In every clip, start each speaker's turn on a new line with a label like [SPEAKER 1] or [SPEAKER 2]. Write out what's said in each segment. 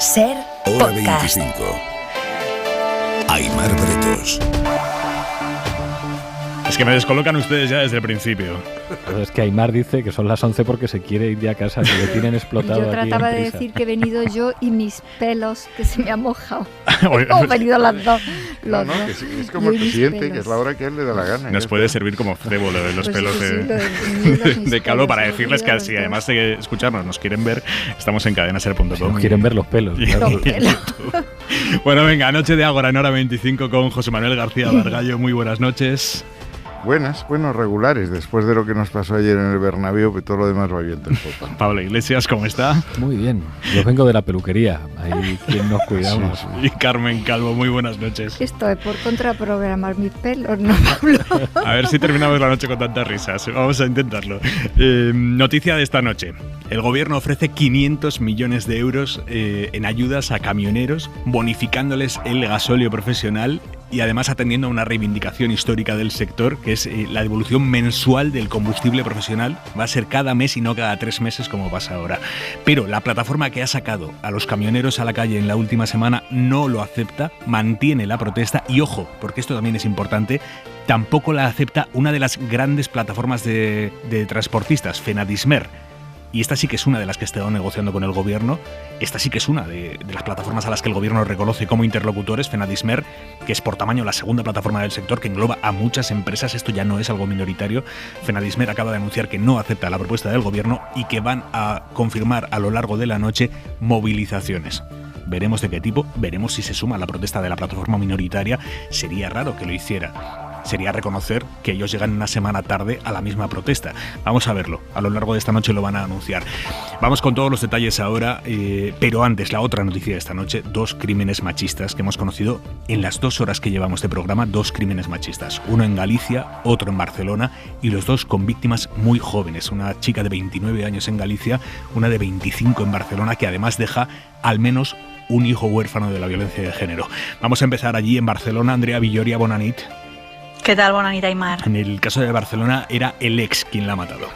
[SPEAKER 1] Ser
[SPEAKER 2] Hora
[SPEAKER 1] Podcast.
[SPEAKER 2] 25. Aimar Bretos.
[SPEAKER 3] Es que me descolocan ustedes ya desde el principio.
[SPEAKER 4] Pero es que Aimar dice que son las 11 porque se quiere ir ya a casa, que le tienen explotado.
[SPEAKER 5] Yo
[SPEAKER 4] aquí
[SPEAKER 5] trataba
[SPEAKER 4] en
[SPEAKER 5] de
[SPEAKER 4] prisa.
[SPEAKER 5] decir que he venido yo y mis pelos, que se me han mojado. Hemos venido las dos.
[SPEAKER 6] No,
[SPEAKER 5] Los dos.
[SPEAKER 6] que es como el
[SPEAKER 5] Yo y mis
[SPEAKER 6] presidente, que
[SPEAKER 5] pelos.
[SPEAKER 6] es la hora que a él le da la gana.
[SPEAKER 3] Nos
[SPEAKER 6] ya
[SPEAKER 3] puede
[SPEAKER 6] está.
[SPEAKER 3] servir como cebo lo de los
[SPEAKER 5] Pues
[SPEAKER 3] pelos
[SPEAKER 5] sí, sí,
[SPEAKER 3] de,
[SPEAKER 5] lo de mis
[SPEAKER 3] de Calo
[SPEAKER 5] pelos,
[SPEAKER 3] para
[SPEAKER 5] se me
[SPEAKER 3] decirles que
[SPEAKER 5] olvidan
[SPEAKER 3] si
[SPEAKER 5] los
[SPEAKER 3] además de escucharnos nos quieren ver, estamos en cadenaser.com.
[SPEAKER 4] Nos quieren ver los pelos.
[SPEAKER 3] Y-
[SPEAKER 4] Claro.
[SPEAKER 5] Los pelos.
[SPEAKER 3] Bueno, venga, noche de Ágora en hora 25 con José Manuel García Bargallo. Muy buenas noches.
[SPEAKER 6] Buenas, regulares, después de lo que nos pasó ayer en el Bernabéu, que todo lo demás va viento en popa.
[SPEAKER 3] Pablo Iglesias, ¿cómo está?
[SPEAKER 4] Muy bien. Yo vengo de la peluquería. Ahí quien nos cuidamos.
[SPEAKER 6] Sí,
[SPEAKER 3] Y Carmen Calvo, muy buenas noches.
[SPEAKER 5] Esto es por contraprogramar mis pelos, ¿no, Pablo?
[SPEAKER 3] A ver si terminamos la noche con tantas risas. Vamos a intentarlo. Noticia de esta noche. El gobierno ofrece 500 millones de euros en ayudas a camioneros, bonificándoles el gasóleo profesional y además atendiendo a una reivindicación histórica del sector, que es la devolución mensual del combustible profesional. Va a ser cada mes y no cada 3 meses como pasa ahora. Pero la plataforma que ha sacado a los camioneros a la calle en la última semana no lo acepta, mantiene la protesta y, ojo, porque esto también es importante, tampoco la acepta una de las grandes plataformas de transportistas, Fenadismer. Y esta sí que es una de las que ha estado negociando con el gobierno. Esta sí que es una de las plataformas a las que el gobierno reconoce como interlocutores, Fenadismer, que es por tamaño la segunda plataforma del sector, que engloba a muchas empresas. Esto ya no es algo minoritario. Fenadismer acaba de anunciar que no acepta la propuesta del gobierno y que van a confirmar a lo largo de la noche movilizaciones. Veremos de qué tipo, veremos si se suma a la protesta de la plataforma minoritaria. Sería raro que lo hiciera. Sería reconocer que ellos llegan una semana tarde a la misma protesta. Vamos a verlo. A lo largo de esta noche lo van a anunciar. Vamos con todos los detalles ahora, pero antes, la otra noticia de esta noche, 2 crímenes machistas que hemos conocido en las 2 horas que llevamos de programa, 2 crímenes machistas. Uno en Galicia, otro en Barcelona, y los 2 con víctimas muy jóvenes. Una chica de 29 años en Galicia, una de 25 en Barcelona, que además deja al menos un hijo huérfano de la violencia de género. Vamos a empezar allí en Barcelona. Andrea Villoria, bona nit.
[SPEAKER 7] ¿Qué tal, bona nit, Aimar?
[SPEAKER 3] En el caso de Barcelona era el ex quien la ha matado.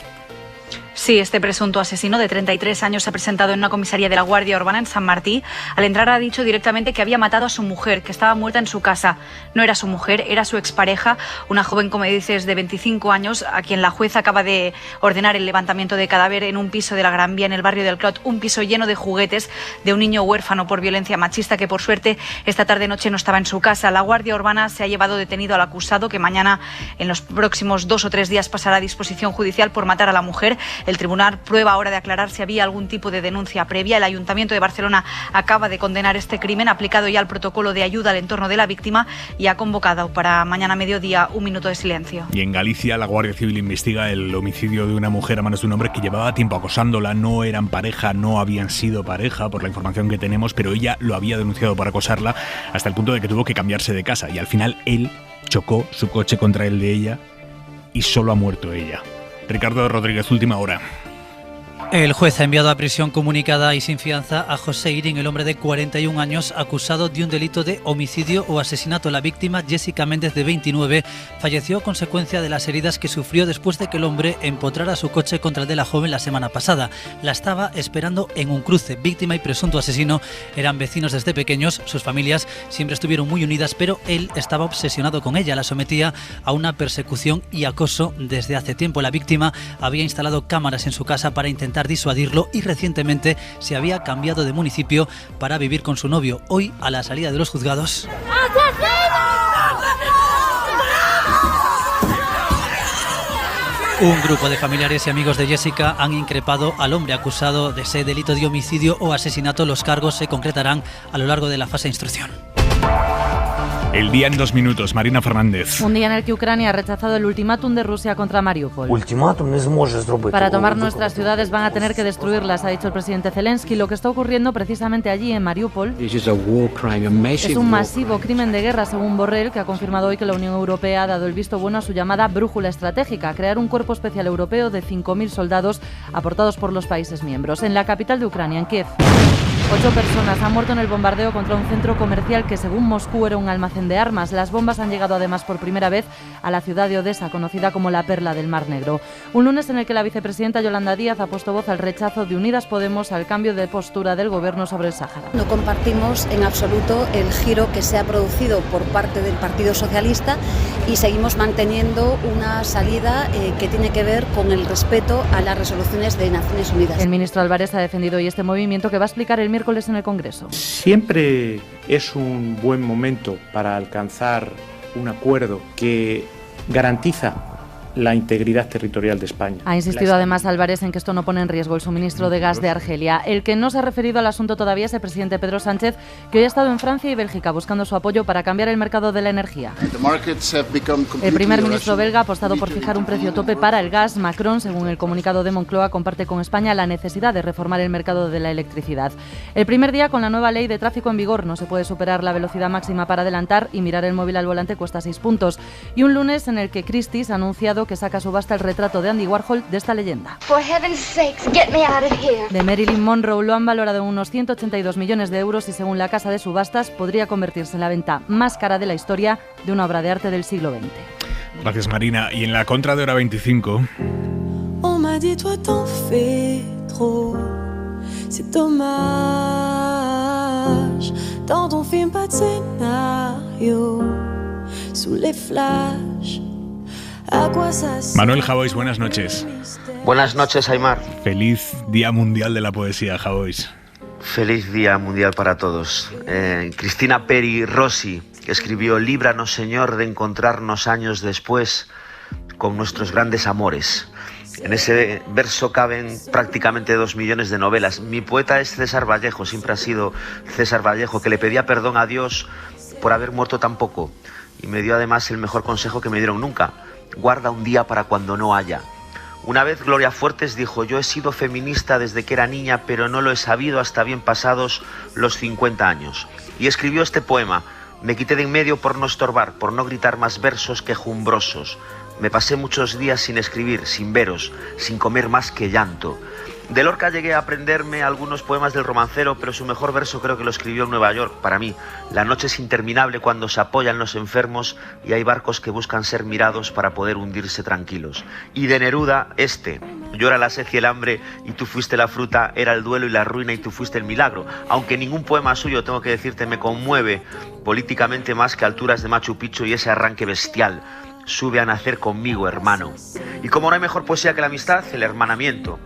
[SPEAKER 7] Sí, este presunto asesino de 33 años se ha presentado en una comisaría de la Guardia Urbana en Sant Martí. Al entrar ha dicho directamente que había matado a su mujer, que estaba muerta en su casa. No era su mujer, era su expareja, una joven, como dices, de 25 años, a quien la jueza acaba de ordenar el levantamiento de cadáver en un piso de la Gran Vía, en el barrio del Clot, un piso lleno de juguetes de un niño huérfano por violencia machista que, por suerte, esta tarde-noche no estaba en su casa. La Guardia Urbana se ha llevado detenido al acusado, que mañana, en los próximos 2 o 3 días, pasará a disposición judicial por matar a la mujer. El tribunal prueba ahora de aclarar si había algún tipo de denuncia previa. El Ayuntamiento de Barcelona acaba de condenar este crimen, aplicado ya el protocolo de ayuda al entorno de la víctima y ha convocado para mañana mediodía un minuto de silencio.
[SPEAKER 3] Y en Galicia la Guardia Civil investiga el homicidio de una mujer a manos de un hombre que llevaba tiempo acosándola. No eran pareja, no habían sido pareja, por la información que tenemos, pero ella lo había denunciado por acosarla hasta el punto de que tuvo que cambiarse de casa. Y al final él chocó su coche contra el de ella y solo ha muerto ella. Ricardo Rodríguez, última hora.
[SPEAKER 8] El juez ha enviado a prisión comunicada y sin fianza a José Irín, el hombre de 41 años, acusado de un delito de homicidio o asesinato. La víctima, Jessica Méndez, de 29, falleció a consecuencia de las heridas que sufrió después de que el hombre empotrara su coche contra el de la joven la semana pasada. La estaba esperando en un cruce. Víctima y presunto asesino eran vecinos desde pequeños, sus familias siempre estuvieron muy unidas, pero él estaba obsesionado con ella, la sometía a una persecución y acoso desde hace tiempo. La víctima había instalado cámaras en su casa para intentar disuadirlo y recientemente se había cambiado de municipio para vivir con su novio. Hoy, a la salida de los juzgados, un grupo de familiares y amigos de Jessica han increpado al hombre acusado de ese delito de homicidio o asesinato. Los cargos se concretarán a lo largo de la fase de instrucción.
[SPEAKER 3] El día en 2 minutos, Marina Fernández.
[SPEAKER 9] Un día en el que Ucrania ha rechazado el ultimátum de Rusia contra Mariupol.
[SPEAKER 10] Para
[SPEAKER 9] Para tomar nuestras ciudades van a tener que destruirlas, ha dicho el presidente Zelensky. Lo que está ocurriendo precisamente allí, en Mariupol, es un masivo crimen de guerra, según Borrell, que ha confirmado hoy que la Unión Europea ha dado el visto bueno a su llamada brújula estratégica, crear un cuerpo especial europeo de 5.000 soldados aportados por los países miembros. En la capital de Ucrania, en Kiev. 8 personas han muerto en el bombardeo contra un centro comercial que, según Moscú, era un almacén de armas. Las bombas han llegado además por primera vez a la ciudad de Odessa, conocida como la perla del Mar Negro. Un lunes en el que la vicepresidenta Yolanda Díaz ha puesto voz al rechazo de Unidas Podemos al cambio de postura del gobierno sobre el Sáhara.
[SPEAKER 1] No compartimos en absoluto el giro que se ha producido por parte del Partido Socialista y seguimos manteniendo una salida que tiene que ver con el respeto a las resoluciones de Naciones Unidas.
[SPEAKER 9] El ministro Álvarez ha defendido hoy este movimiento que va a explicar el miércoles en el Congreso.
[SPEAKER 10] Siempre es un buen momento para alcanzar un acuerdo que garantiza la integridad territorial de España.
[SPEAKER 9] Ha insistido además Álvarez en que esto no pone en riesgo el suministro de gas de Argelia. El que no se ha referido al asunto todavía es el presidente Pedro Sánchez, que hoy ha estado en Francia y Bélgica buscando su apoyo para cambiar el mercado de la energía. El primer ministro belga ha apostado por fijar un precio tope para el gas. Macron, según el comunicado de Moncloa, comparte con España la necesidad de reformar el mercado de la electricidad. El primer día con la nueva ley de tráfico en vigor no se puede superar la velocidad máxima para adelantar y mirar el móvil al volante cuesta 6 puntos. Y un lunes en el que Christie's ha anunciado que saca a subasta el retrato de Andy Warhol de esta leyenda. De Marilyn Monroe lo han valorado en unos 182 millones de euros y, según la casa de subastas, podría convertirse en la venta más cara de la historia de una obra de arte del siglo XX.
[SPEAKER 3] Gracias, Marina. Y en la contra de hora 25...
[SPEAKER 11] On m'a dit toi t'en fais trop, c'est dommage, dans ton film pas de scénario, sous les flashs.
[SPEAKER 3] Manuel Javois, buenas noches.
[SPEAKER 12] Buenas noches, Aimar.
[SPEAKER 3] Feliz Día Mundial de la Poesía, Javois.
[SPEAKER 12] Feliz Día Mundial para todos. Cristina Peri Rossi escribió: líbranos, Señor, de encontrarnos años después con nuestros grandes amores. En ese verso caben prácticamente 2 millones de novelas. Mi poeta es César Vallejo, siempre ha sido César Vallejo, que le pedía perdón a Dios por haber muerto tan poco. Y me dio además el mejor consejo que me dieron nunca: guarda un día para cuando no haya. Una vez Gloria Fuertes dijo: yo he sido feminista desde que era niña, pero no lo he sabido hasta bien pasados los 50 años. Y escribió este poema: me quité de en medio por no estorbar, por no gritar más versos quejumbrosos. Me pasé muchos días sin escribir, sin veros, sin comer más que llanto. De Lorca llegué a aprenderme algunos poemas del romancero, pero su mejor verso creo que lo escribió en Nueva York. Para mí, la noche es interminable cuando se apoyan los enfermos y hay barcos que buscan ser mirados para poder hundirse tranquilos. Y de Neruda, llora la sed y el hambre y tú fuiste la fruta, era el duelo y la ruina y tú fuiste el milagro. Aunque ningún poema suyo, tengo que decirte, me conmueve políticamente más que Alturas de Machu Picchu y ese arranque bestial: sube a nacer conmigo, hermano. Y como no hay mejor poesía que la amistad, el hermanamiento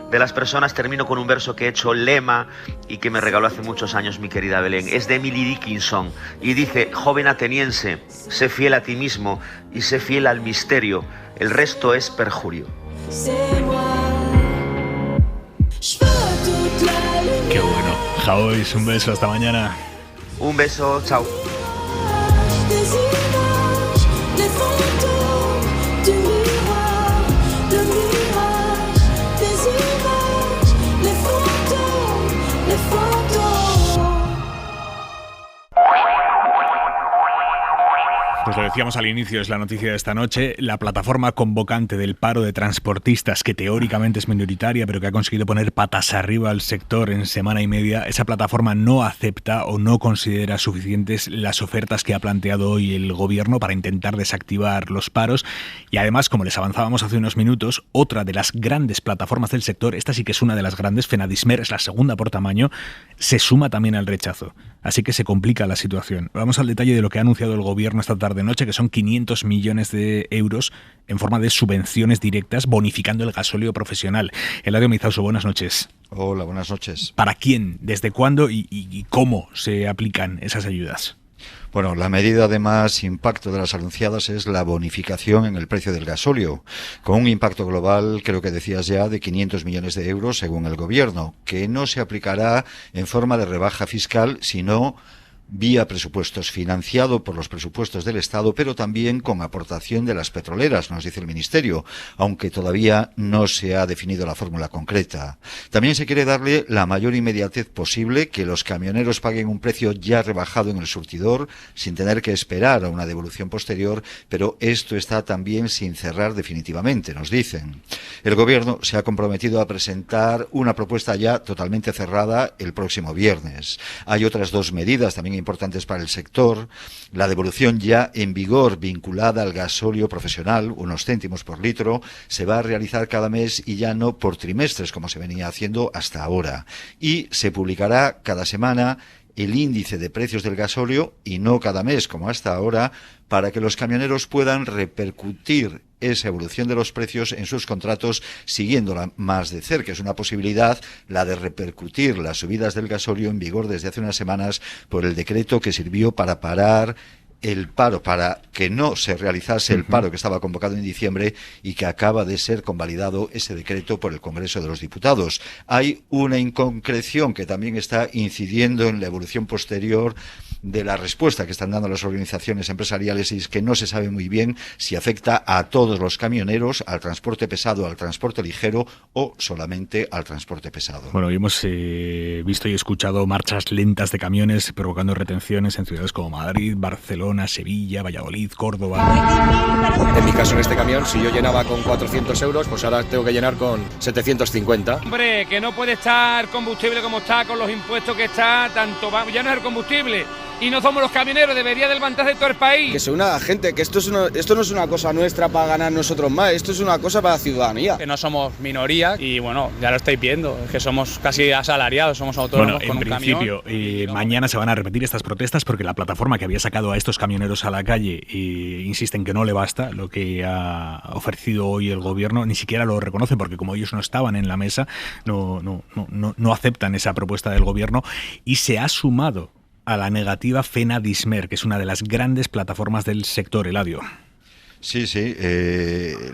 [SPEAKER 12] de las personas, termino con un verso que he hecho lema y que me regaló hace muchos años mi querida Belén. Es de Emily Dickinson y dice: joven ateniense, sé fiel a ti mismo y sé fiel al misterio, el resto es perjurio.
[SPEAKER 3] Qué bueno. Javois, un beso, hasta mañana.
[SPEAKER 12] Un beso, chao.
[SPEAKER 3] Pues lo decíamos al inicio, es la noticia de esta noche. La plataforma convocante del paro de transportistas, que teóricamente es minoritaria, pero que ha conseguido poner patas arriba al sector en semana y media, esa plataforma no acepta o no considera suficientes las ofertas que ha planteado hoy el gobierno para intentar desactivar los paros. Y además, como les avanzábamos hace unos minutos, otra de las grandes plataformas del sector, esta sí que es una de las grandes, Fenadismer, es la segunda por tamaño, se suma también al rechazo. Así que se complica la situación. Vamos al detalle de lo que ha anunciado el gobierno esta tarde-noche, que son 500 millones de euros en forma de subvenciones directas, bonificando el gasóleo profesional. Eladio Mizauso, buenas noches.
[SPEAKER 13] Hola, buenas noches.
[SPEAKER 3] ¿Para quién, desde cuándo y cómo se aplican esas ayudas?
[SPEAKER 13] Bueno, la medida de más impacto de las anunciadas es la bonificación en el precio del gasóleo, con un impacto global, creo que decías ya, de 500 millones de euros según el gobierno, que no se aplicará en forma de rebaja fiscal, sino vía presupuestos, financiado por los presupuestos del Estado, pero también con aportación de las petroleras, nos dice el Ministerio, aunque todavía no se ha definido la fórmula concreta. También se quiere darle la mayor inmediatez posible, que los camioneros paguen un precio ya rebajado en el surtidor, sin tener que esperar a una devolución posterior, pero esto está también sin cerrar definitivamente, nos dicen. El Gobierno se ha comprometido a presentar una propuesta ya totalmente cerrada el próximo viernes. Hay otras dos medidas también importantes para el sector: la devolución ya en vigor vinculada al gasóleo profesional, unos céntimos por litro, se va a realizar cada mes y ya no por trimestres como se venía haciendo hasta ahora, y se publicará cada semana el índice de precios del gasóleo y no cada mes como hasta ahora, para que los camioneros puedan repercutir esa evolución de los precios en sus contratos siguiéndola más de cerca. Es una posibilidad la de repercutir las subidas del gasóleo en vigor desde hace unas semanas por el decreto que sirvió para parar el paro, para que no se realizase el paro que estaba convocado en diciembre y que acaba de ser convalidado ese decreto por el Congreso de los Diputados. Hay una inconcreción que también está incidiendo en la evolución posterior de la respuesta que están dando las organizaciones empresariales, y es que no se sabe muy bien si afecta a todos los camioneros, al transporte pesado, al transporte ligero o solamente al transporte pesado.
[SPEAKER 3] Bueno, hemos visto y escuchado marchas lentas de camiones provocando retenciones en ciudades como Madrid, Barcelona, Sevilla, Valladolid, Córdoba.
[SPEAKER 14] En mi caso, en este camión, si yo llenaba con 400 euros, pues ahora tengo que llenar con 750.
[SPEAKER 15] Hombre, que no puede estar combustible como está, con los impuestos que está, tanto ya no es el combustible. Y no somos los camioneros, debería levantarse todo el país.
[SPEAKER 14] Que se una la gente, que esto no es una cosa nuestra para ganar nosotros más, esto es una cosa para la ciudadanía.
[SPEAKER 15] Que no somos minoría y bueno, ya lo estáis viendo, es que somos casi asalariados, somos autónomos con un camión.
[SPEAKER 3] En principio, mañana se van a repetir estas protestas porque la plataforma que había sacado a estos camioneros a la calle insisten que no le basta lo que ha ofrecido hoy el Gobierno, ni siquiera lo reconocen porque como ellos no estaban en la mesa, no aceptan esa propuesta del Gobierno, y se ha sumado a la negativa FENADISMER, que es una de las grandes plataformas del sector, Eladio.
[SPEAKER 13] Sí,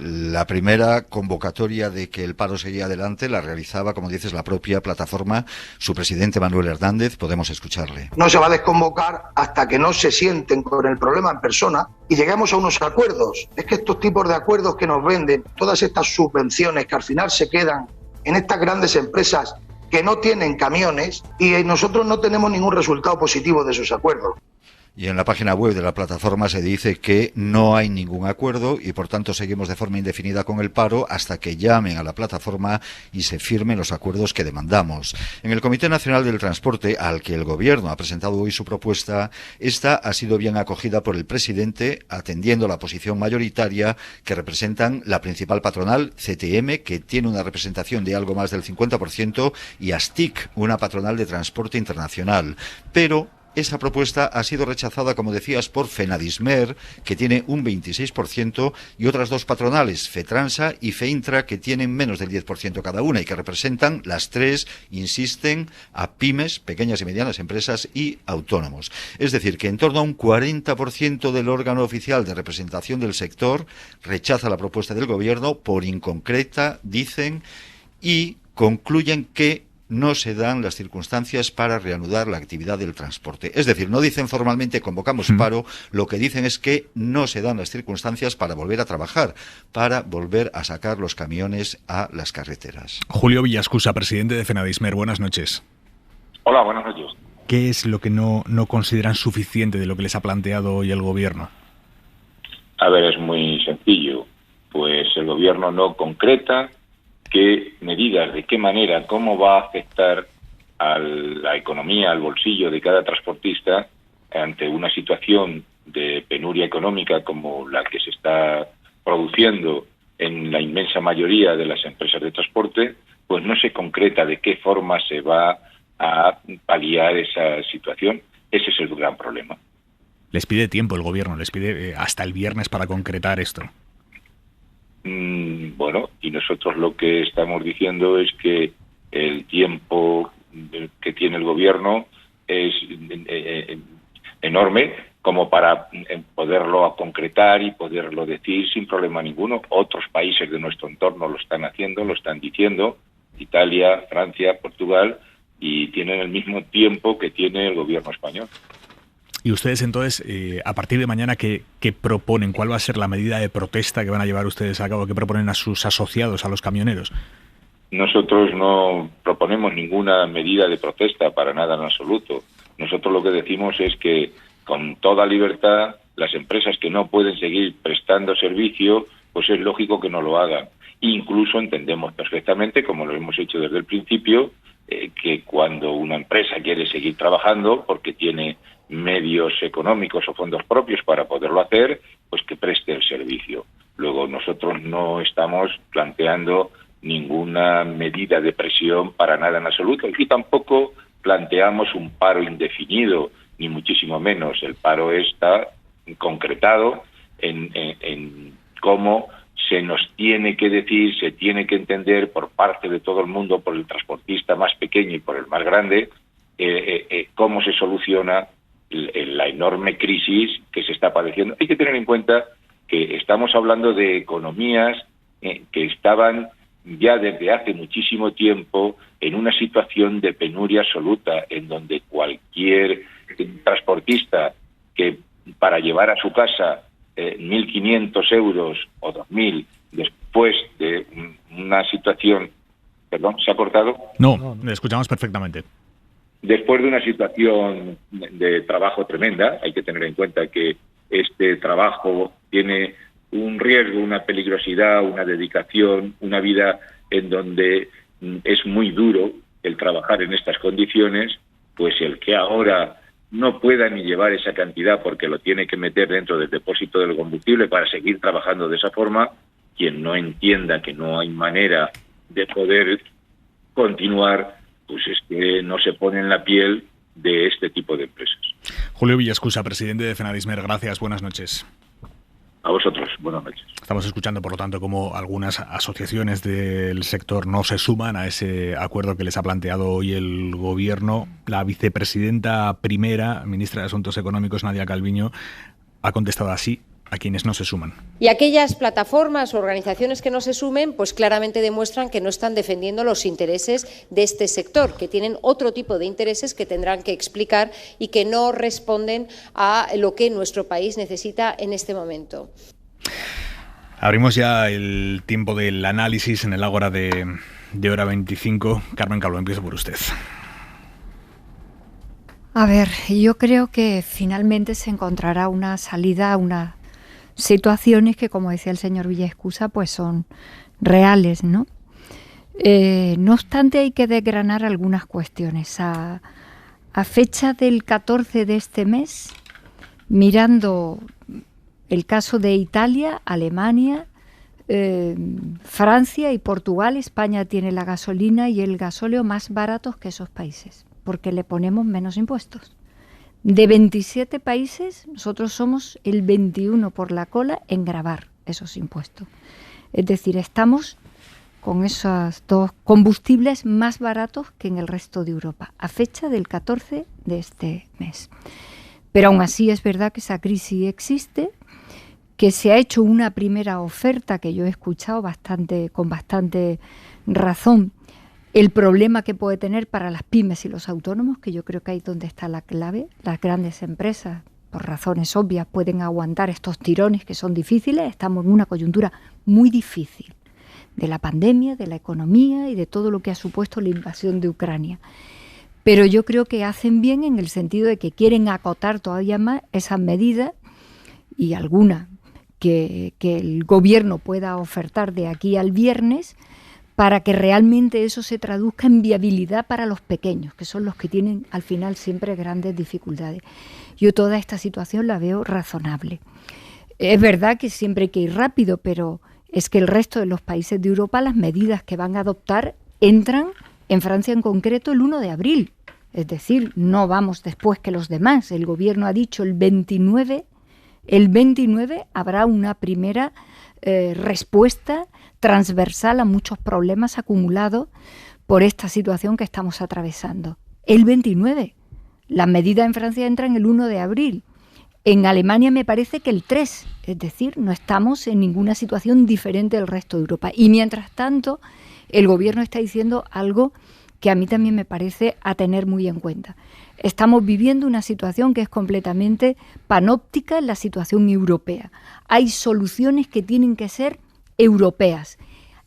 [SPEAKER 13] la primera convocatoria de que el paro seguía adelante la realizaba, como dices, la propia plataforma, su presidente Manuel Hernández. Podemos escucharle.
[SPEAKER 16] No se va a desconvocar hasta que no se sienten con el problema en persona y lleguemos a unos acuerdos. Es que estos tipos de acuerdos que nos venden, todas estas subvenciones que al final se quedan en estas grandes empresas que no tienen camiones, y nosotros no tenemos ningún resultado positivo de esos acuerdos.
[SPEAKER 13] Y en la página web de la plataforma se dice que no hay ningún acuerdo y por tanto seguimos de forma indefinida con el paro hasta que llamen a la plataforma y se firmen los acuerdos que demandamos. En el Comité Nacional del Transporte, al que el Gobierno ha presentado hoy su propuesta, esta ha sido bien acogida por el presidente, atendiendo la posición mayoritaria que representan la principal patronal, CTM, que tiene una representación de algo más del 50%, y ASTIC, una patronal de transporte internacional. Pero esa propuesta ha sido rechazada, como decías, por FENADISMER, que tiene un 26%, y otras dos patronales, FETRANSA y FEINTRA, que tienen menos del 10% cada una y que representan, las tres, insisten, a pymes, pequeñas y medianas empresas, y autónomos. Es decir, que en torno a un 40% del órgano oficial de representación del sector rechaza la propuesta del Gobierno por inconcreta, dicen, y concluyen que no se dan las circunstancias para reanudar la actividad del transporte. Es decir, no dicen formalmente convocamos paro, lo que dicen es que no se dan las circunstancias para volver a trabajar, para volver a sacar los camiones a las carreteras.
[SPEAKER 3] Julio Villascusa, presidente de FENADISMER, buenas noches.
[SPEAKER 17] Hola, buenas noches.
[SPEAKER 3] ¿Qué es lo que no consideran suficiente de lo que les ha planteado hoy el Gobierno?
[SPEAKER 17] A ver, es muy sencillo. Pues el Gobierno no concreta qué medidas, de qué manera, cómo va a afectar a la economía, al bolsillo de cada transportista ante una situación de penuria económica como la que se está produciendo en la inmensa mayoría de las empresas de transporte. Pues no se concreta de qué forma se va a paliar esa situación. Ese es el gran problema.
[SPEAKER 3] Les pide tiempo el Gobierno, les pide hasta el viernes para concretar esto.
[SPEAKER 17] Bueno, y nosotros lo que estamos diciendo es que el tiempo que tiene el Gobierno es enorme como para poderlo concretar y poderlo decir sin problema ninguno. Otros países de nuestro entorno lo están haciendo, lo están diciendo, Italia, Francia, Portugal, y tienen el mismo tiempo que tiene el Gobierno español.
[SPEAKER 3] Y ustedes entonces, a partir de mañana, ¿qué proponen? ¿Cuál va a ser la medida de protesta que van a llevar ustedes a cabo? ¿Qué proponen a sus asociados, a los camioneros?
[SPEAKER 17] Nosotros no proponemos ninguna medida de protesta, para nada en absoluto. Nosotros lo que decimos es que, con toda libertad, las empresas que no pueden seguir prestando servicio, pues es lógico que no lo hagan. Incluso entendemos perfectamente, como lo hemos hecho desde el principio, que cuando una empresa quiere seguir trabajando porque tiene medios económicos o fondos propios para poderlo hacer, pues que preste el servicio. Luego, nosotros no estamos planteando ninguna medida de presión para nada en absoluto, y tampoco planteamos un paro indefinido, ni muchísimo menos. El paro está concretado en cómo se nos tiene que decir, se tiene que entender por parte de todo el mundo, por el transportista más pequeño y por el más grande, cómo se soluciona la enorme crisis que se está padeciendo. Hay que tener en cuenta que estamos hablando de economías que estaban ya desde hace muchísimo tiempo en una situación de penuria absoluta, en donde cualquier transportista que para llevar a su casa 1.500 euros o 2.000 después de una situación... ¿Perdón? ¿Se ha cortado?
[SPEAKER 3] No, le escuchamos perfectamente.
[SPEAKER 17] Después de una situación de trabajo tremenda, hay que tener en cuenta que este trabajo tiene un riesgo, una peligrosidad, una dedicación, una vida en donde es muy duro el trabajar en estas condiciones, pues el que ahora no pueda ni llevar esa cantidad porque lo tiene que meter dentro del depósito del combustible para seguir trabajando de esa forma, quien no entienda que no hay manera de poder continuar, pues es que no se pone en la piel de este tipo de empresas.
[SPEAKER 3] Julio Villaescusa, presidente de Fenadismer, gracias, buenas noches.
[SPEAKER 17] A vosotros, buenas noches.
[SPEAKER 3] Estamos escuchando, por lo tanto, cómo algunas asociaciones del sector no se suman a ese acuerdo que les ha planteado hoy el Gobierno. La vicepresidenta primera, ministra de Asuntos Económicos, Nadia Calviño, ha contestado así a quienes no se suman.
[SPEAKER 18] Y aquellas plataformas o organizaciones que no se sumen, pues claramente demuestran que no están defendiendo los intereses de este sector, que tienen otro tipo de intereses que tendrán que explicar y que no responden a lo que nuestro país necesita en este momento.
[SPEAKER 3] Abrimos ya el tiempo del análisis en el Ágora de Hora 25. Carmen Calvo, empiezo por usted.
[SPEAKER 5] A ver, yo creo que finalmente se encontrará una salida a una situaciones que, como decía el señor Villaescusa, pues son reales, ¿no? No obstante, hay que desgranar algunas cuestiones. A fecha del 14 de este mes, mirando el caso de Italia, Alemania, Francia y Portugal, España tiene la gasolina y el gasóleo más baratos que esos países, porque le ponemos menos impuestos. De 27 países, nosotros somos el 21 por la cola en gravar esos impuestos. Es decir, estamos con esos dos combustibles más baratos que en el resto de Europa, a fecha del 14 de este mes. Pero aún así es verdad que esa crisis existe, que se ha hecho una primera oferta que yo he escuchado con bastante razón, el problema que puede tener para las pymes y los autónomos, que yo creo que ahí es donde está la clave. Las grandes empresas, por razones obvias, pueden aguantar estos tirones que son difíciles. Estamos en una coyuntura muy difícil de la pandemia, de la economía y de todo lo que ha supuesto la invasión de Ucrania. Pero yo creo que hacen bien en el sentido de que quieren acotar todavía más esas medidas y algunas que el gobierno pueda ofertar de aquí al viernes, para que realmente eso se traduzca en viabilidad para los pequeños, que son los que tienen al final siempre grandes dificultades. Yo toda esta situación la veo razonable. Es verdad que siempre hay que ir rápido, pero es que el resto de los países de Europa, las medidas que van a adoptar entran, en Francia en concreto, el 1 de abril. Es decir, no vamos después que los demás. El gobierno ha dicho el 29 habrá una primera respuesta transversal a muchos problemas acumulados por esta situación que estamos atravesando. El 29. Las medidas en Francia entran el 1 de abril. En Alemania me parece que el 3. Es decir, no estamos en ninguna situación diferente del resto de Europa. Y mientras tanto, el gobierno está diciendo algo que a mí también me parece a tener muy en cuenta. Estamos viviendo una situación que es completamente panóptica en la situación europea. Hay soluciones que tienen que ser europeas.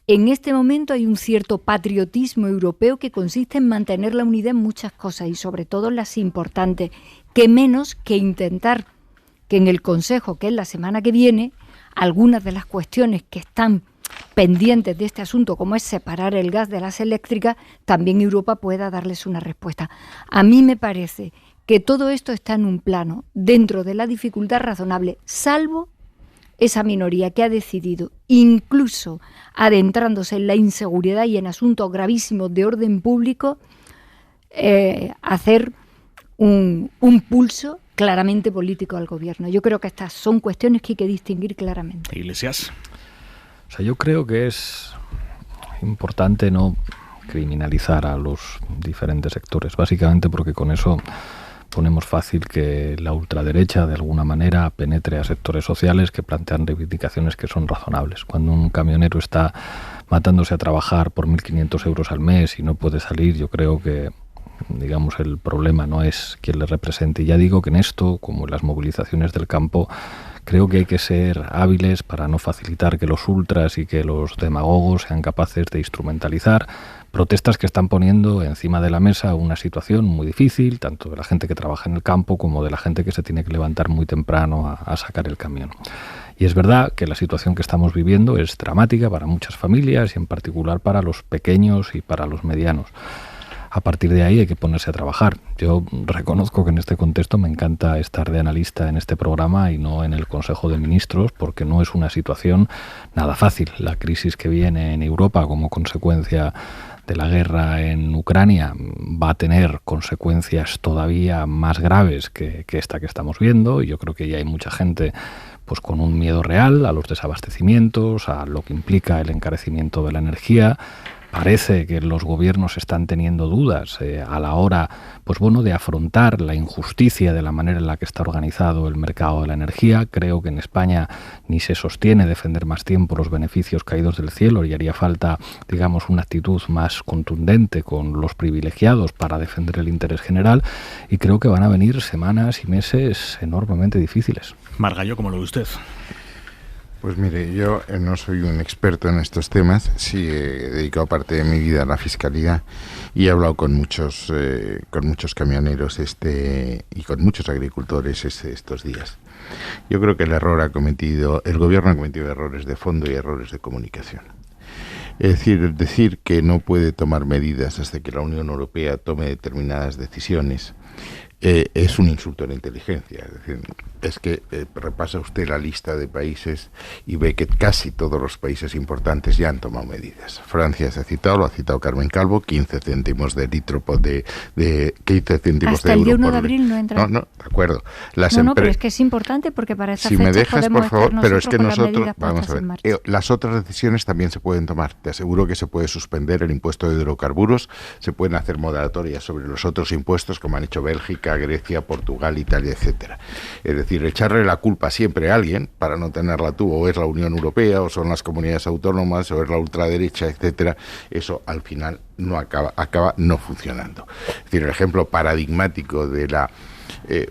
[SPEAKER 5] En este momento hay un cierto patriotismo europeo que consiste en mantener la unidad en muchas cosas y sobre todo en las importantes, que menos que intentar que en el Consejo, que es la semana que viene, algunas de las cuestiones que están pendientes de este asunto, como es separar el gas de las eléctricas, también Europa pueda darles una respuesta. A mí me parece que todo esto está en un plano dentro de la dificultad razonable, salvo esa minoría que ha decidido, incluso adentrándose en la inseguridad y en asuntos gravísimos de orden público, hacer un pulso claramente político al gobierno. Yo creo que estas son cuestiones que hay que distinguir claramente.
[SPEAKER 3] Iglesias.
[SPEAKER 4] O sea, yo creo que es importante no criminalizar a los diferentes sectores, básicamente porque con eso ponemos fácil que la ultraderecha de alguna manera penetre a sectores sociales que plantean reivindicaciones que son razonables. Cuando un camionero está matándose a trabajar por 1.500 euros al mes y no puede salir, yo creo que digamos el problema no es quien le represente. Y ya digo que en esto, como en las movilizaciones del campo, creo que hay que ser hábiles para no facilitar que los ultras y que los demagogos sean capaces de instrumentalizar protestas que están poniendo encima de la mesa una situación muy difícil, tanto de la gente que trabaja en el campo como de la gente que se tiene que levantar muy temprano a sacar el camión. Y es verdad que la situación que estamos viviendo es dramática para muchas familias y en particular para los pequeños y para los medianos. A partir de ahí hay que ponerse a trabajar. Yo reconozco que en este contexto me encanta estar de analista en este programa y no en el Consejo de Ministros, porque no es una situación nada fácil. La crisis que viene en Europa como consecuencia de la guerra en Ucrania va a tener consecuencias todavía más graves que esta que estamos viendo, y yo creo que ya hay mucha gente pues con un miedo real a los desabastecimientos, a lo que implica el encarecimiento de la energía. Parece que los gobiernos están teniendo dudas a la hora, pues bueno, de afrontar la injusticia de la manera en la que está organizado el mercado de la energía. Creo que en España ni se sostiene defender más tiempo los beneficios caídos del cielo y haría falta, digamos, una actitud más contundente con los privilegiados para defender el interés general, y creo que van a venir semanas y meses enormemente difíciles.
[SPEAKER 3] Margallo, ¿cómo lo ve usted?
[SPEAKER 6] Pues mire, yo no soy un experto en estos temas, sí he dedicado parte de mi vida a la fiscalía y he hablado con muchos camioneros y con muchos agricultores estos días. Yo creo que el gobierno ha cometido errores de fondo y errores de comunicación. Es decir que no puede tomar medidas hasta que la Unión Europea tome determinadas decisiones. Es un insulto a la inteligencia. Es que repasa usted la lista de países y ve que casi todos los países importantes ya han tomado medidas. Francia se ha citado, lo ha citado Carmen Calvo, 15 céntimos de litro de 15 céntimos
[SPEAKER 5] hasta
[SPEAKER 6] de euro.
[SPEAKER 5] El día 1
[SPEAKER 6] por
[SPEAKER 5] de abril no entra.
[SPEAKER 6] No, de acuerdo.
[SPEAKER 5] No, pero es que es importante porque para esa
[SPEAKER 6] fecha
[SPEAKER 5] me
[SPEAKER 6] dejas,
[SPEAKER 5] podemos
[SPEAKER 6] por favor,
[SPEAKER 5] estar
[SPEAKER 6] pero es que
[SPEAKER 5] nosotros
[SPEAKER 6] vamos a ver, las otras decisiones también se pueden tomar. Te aseguro que se puede suspender el impuesto de hidrocarburos, se pueden hacer moratorias sobre los otros impuestos, como han hecho Bélgica, Grecia, Portugal, Italia, etcétera. Es decir, echarle la culpa siempre a alguien para no tenerla tú, o es la Unión Europea, o son las comunidades autónomas, o es la ultraderecha, etcétera, eso al final no acaba no funcionando. Es decir, el ejemplo paradigmático de la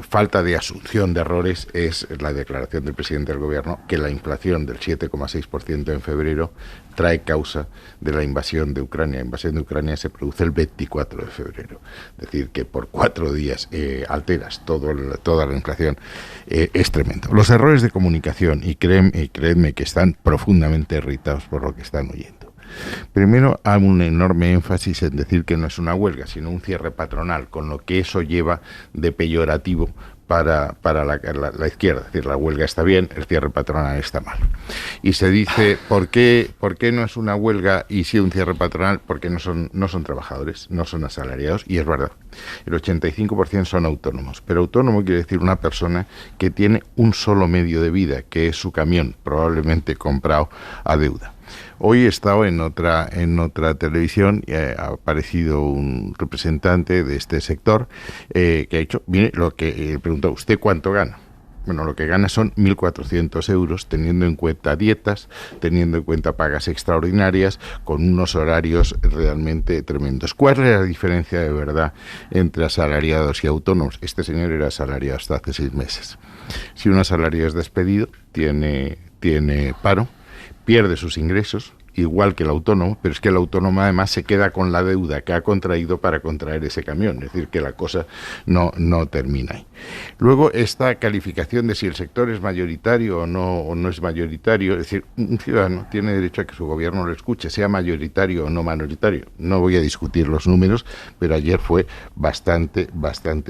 [SPEAKER 6] falta de asunción de errores es la declaración del presidente del gobierno que la inflación del 7,6% en febrero trae causa de la invasión de Ucrania. La invasión de Ucrania se produce el 24 de febrero. Es decir, que por 4 días alteras toda la inflación. Es tremendo. Los errores de comunicación, y créanme que están profundamente irritados por lo que están oyendo. Primero, hay un enorme énfasis en decir que no es una huelga, sino un cierre patronal, con lo que eso lleva de peyorativo para la izquierda. Es decir, la huelga está bien, el cierre patronal está mal. Y se dice, ¿por qué no es una huelga y sí un cierre patronal? Porque no son trabajadores, no son asalariados, y es verdad. El 85% son autónomos, pero autónomo quiere decir una persona que tiene un solo medio de vida, que es su camión, probablemente comprado a deuda. Hoy he estado en otra televisión y ha aparecido un representante de este sector que ha dicho, mire, lo que preguntó, ¿usted cuánto gana? Bueno, lo que gana son 1.400 euros, teniendo en cuenta dietas, teniendo en cuenta pagas extraordinarias, con unos horarios realmente tremendos. ¿Cuál es la diferencia de verdad entre asalariados y autónomos? Este señor era asalariado hasta hace 6 meses. Si un asalariado es despedido, tiene paro, pierde sus ingresos, igual que el autónomo, pero es que el autónomo además se queda con la deuda que ha contraído para contraer ese camión, es decir, que la cosa no termina ahí. Luego, esta calificación de si el sector es mayoritario o no es mayoritario, es decir, un ciudadano tiene derecho a que su gobierno lo escuche, sea mayoritario o no mayoritario. No voy a discutir los números, pero ayer fue bastante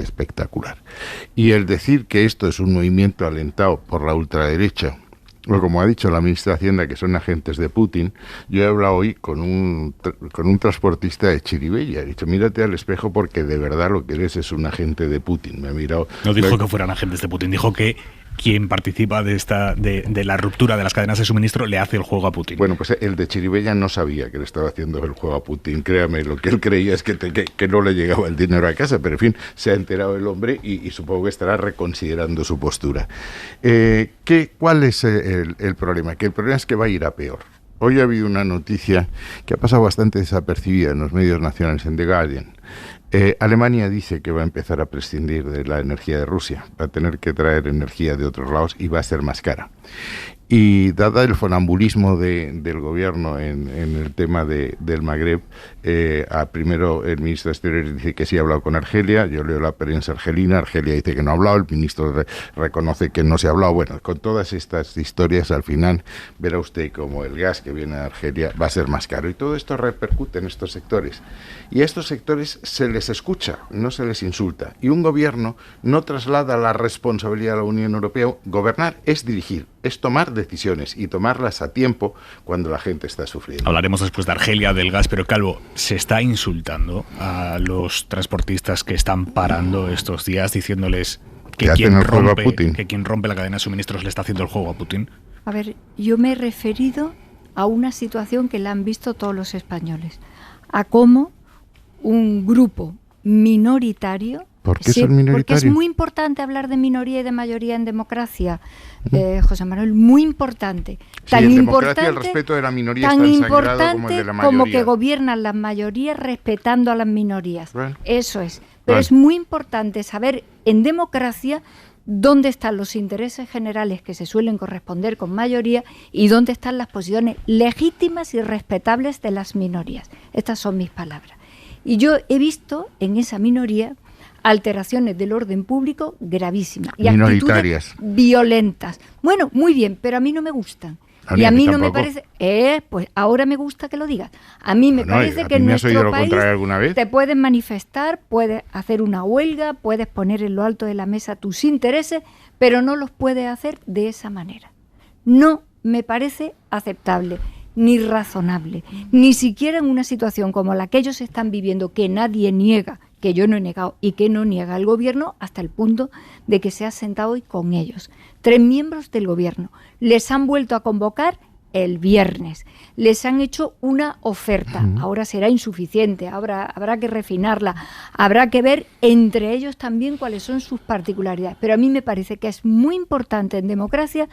[SPEAKER 6] espectacular. Y el decir que esto es un movimiento alentado por la ultraderecha, o como ha dicho la ministra de Hacienda, que son agentes de Putin, yo he hablado hoy con un transportista de Chirivella. He dicho, mírate al espejo porque de verdad lo que eres es un agente de Putin. Me ha mirado.
[SPEAKER 3] No dijo que fueran agentes de Putin, dijo que quien participa de la ruptura de las cadenas de suministro le hace el juego a Putin.
[SPEAKER 6] Bueno, pues el de Chirivella no sabía que le estaba haciendo el juego a Putin. Créame, lo que él creía es que no le llegaba el dinero a casa, pero en fin, se ha enterado el hombre y supongo que estará reconsiderando su postura. ¿Cuál es el problema? Que el problema es que va a ir a peor. Hoy ha habido una noticia que ha pasado bastante desapercibida en los medios nacionales, en The Guardian. Alemania dice que va a empezar a prescindir de la energía de Rusia, va a tener que traer energía de otros lados y va a ser más cara. Y dada el funambulismo del gobierno en el tema del Magreb, primero el ministro de Exteriores dice que sí ha hablado con Argelia, yo leo la prensa argelina, Argelia dice que no ha hablado, el ministro reconoce que no se ha hablado. Bueno, con todas estas historias al final verá usted como el gas que viene de Argelia va a ser más caro y todo esto repercute en estos sectores. Y a estos sectores se les escucha, no se les insulta. Y un gobierno no traslada la responsabilidad a la Unión Europea. Gobernar es dirigir, es tomar decisiones y tomarlas a tiempo cuando la gente está sufriendo.
[SPEAKER 3] Hablaremos después de Argelia, del gas, pero Calvo, ¿se está insultando a los transportistas que están parando estos días diciéndoles que quien rompe la cadena de suministros le está haciendo el juego a Putin?
[SPEAKER 5] A ver, yo me he referido a una situación que la han visto todos los españoles, a cómo un grupo minoritario.
[SPEAKER 6] ¿Por qué son minoritarios?
[SPEAKER 5] Porque es muy importante hablar de minoría y de mayoría en democracia, José Manuel, muy importante.
[SPEAKER 6] Sí, en democracia el respeto de la minoría es tan sagrado como el de la mayoría.
[SPEAKER 5] Como que gobiernan las mayorías respetando a las minorías. Bueno. Eso es. Pero
[SPEAKER 6] Bueno.
[SPEAKER 5] es muy importante saber en democracia dónde están los intereses generales que se suelen corresponder con mayoría y dónde están las posiciones legítimas y respetables de las minorías. Estas son mis palabras. Y yo he visto en esa minoría alteraciones del orden público gravísimas y
[SPEAKER 6] minoritarias,
[SPEAKER 5] actitudes violentas. Bueno, muy bien, pero a mí no me gustan. Y a mí no me parece... pues ahora me gusta que lo digas. A mí me parece que en nuestro país te puedes manifestar, puedes hacer una huelga, puedes poner en lo alto de la mesa tus intereses, pero no los puedes hacer de esa manera. No me parece aceptable, ni razonable, ni siquiera en una situación como la que ellos están viviendo, que nadie niega, que yo no he negado y que no niega el gobierno, hasta el punto de que se ha sentado hoy con ellos. 3 miembros del gobierno les han vuelto a convocar el viernes, les han hecho una oferta, ahora será insuficiente, habrá que refinarla, habrá que ver entre ellos también cuáles son sus particularidades, pero a mí me parece que es muy importante en democracia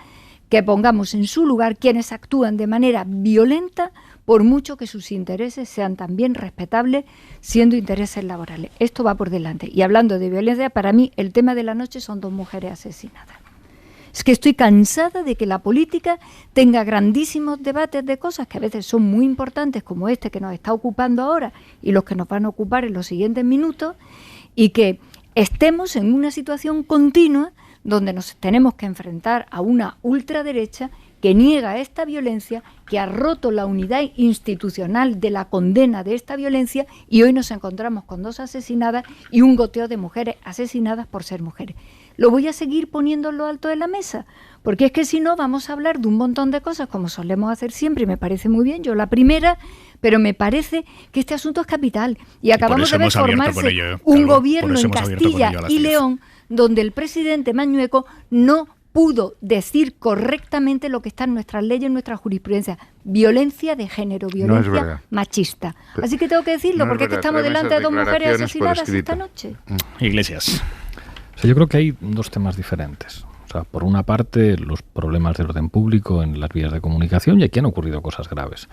[SPEAKER 5] que pongamos en su lugar quienes actúan de manera violenta, por mucho que sus intereses sean también respetables, siendo intereses laborales. Esto va por delante. Y hablando de violencia, para mí el tema de la noche son 2 mujeres asesinadas. Es que estoy cansada de que la política tenga grandísimos debates de cosas que a veces son muy importantes, como este que nos está ocupando ahora y los que nos van a ocupar en los siguientes minutos, y que estemos en una situación continua donde nos tenemos que enfrentar a una ultraderecha que niega esta violencia, que ha roto la unidad institucional de la condena de esta violencia, y hoy nos encontramos con 2 asesinadas y un goteo de mujeres asesinadas por ser mujeres. Lo voy a seguir poniendo en lo alto de la mesa, porque es que si no vamos a hablar de un montón de cosas como solemos hacer siempre, y me parece muy bien, yo la primera, pero me parece que este asunto es capital, y acabamos de ver formarse un gobierno en Castilla y León donde el presidente Mañueco no pudo decir correctamente lo que está en nuestras leyes, en nuestra jurisprudencia: violencia de género, violencia machista. Así que tengo que decirlo, porque es que estamos delante de 2 mujeres asesinadas esta noche.
[SPEAKER 3] Iglesias.
[SPEAKER 4] O sea, yo creo que hay 2 temas diferentes. O sea, por una parte, los problemas de orden público en las vías de comunicación, y aquí han ocurrido cosas graves.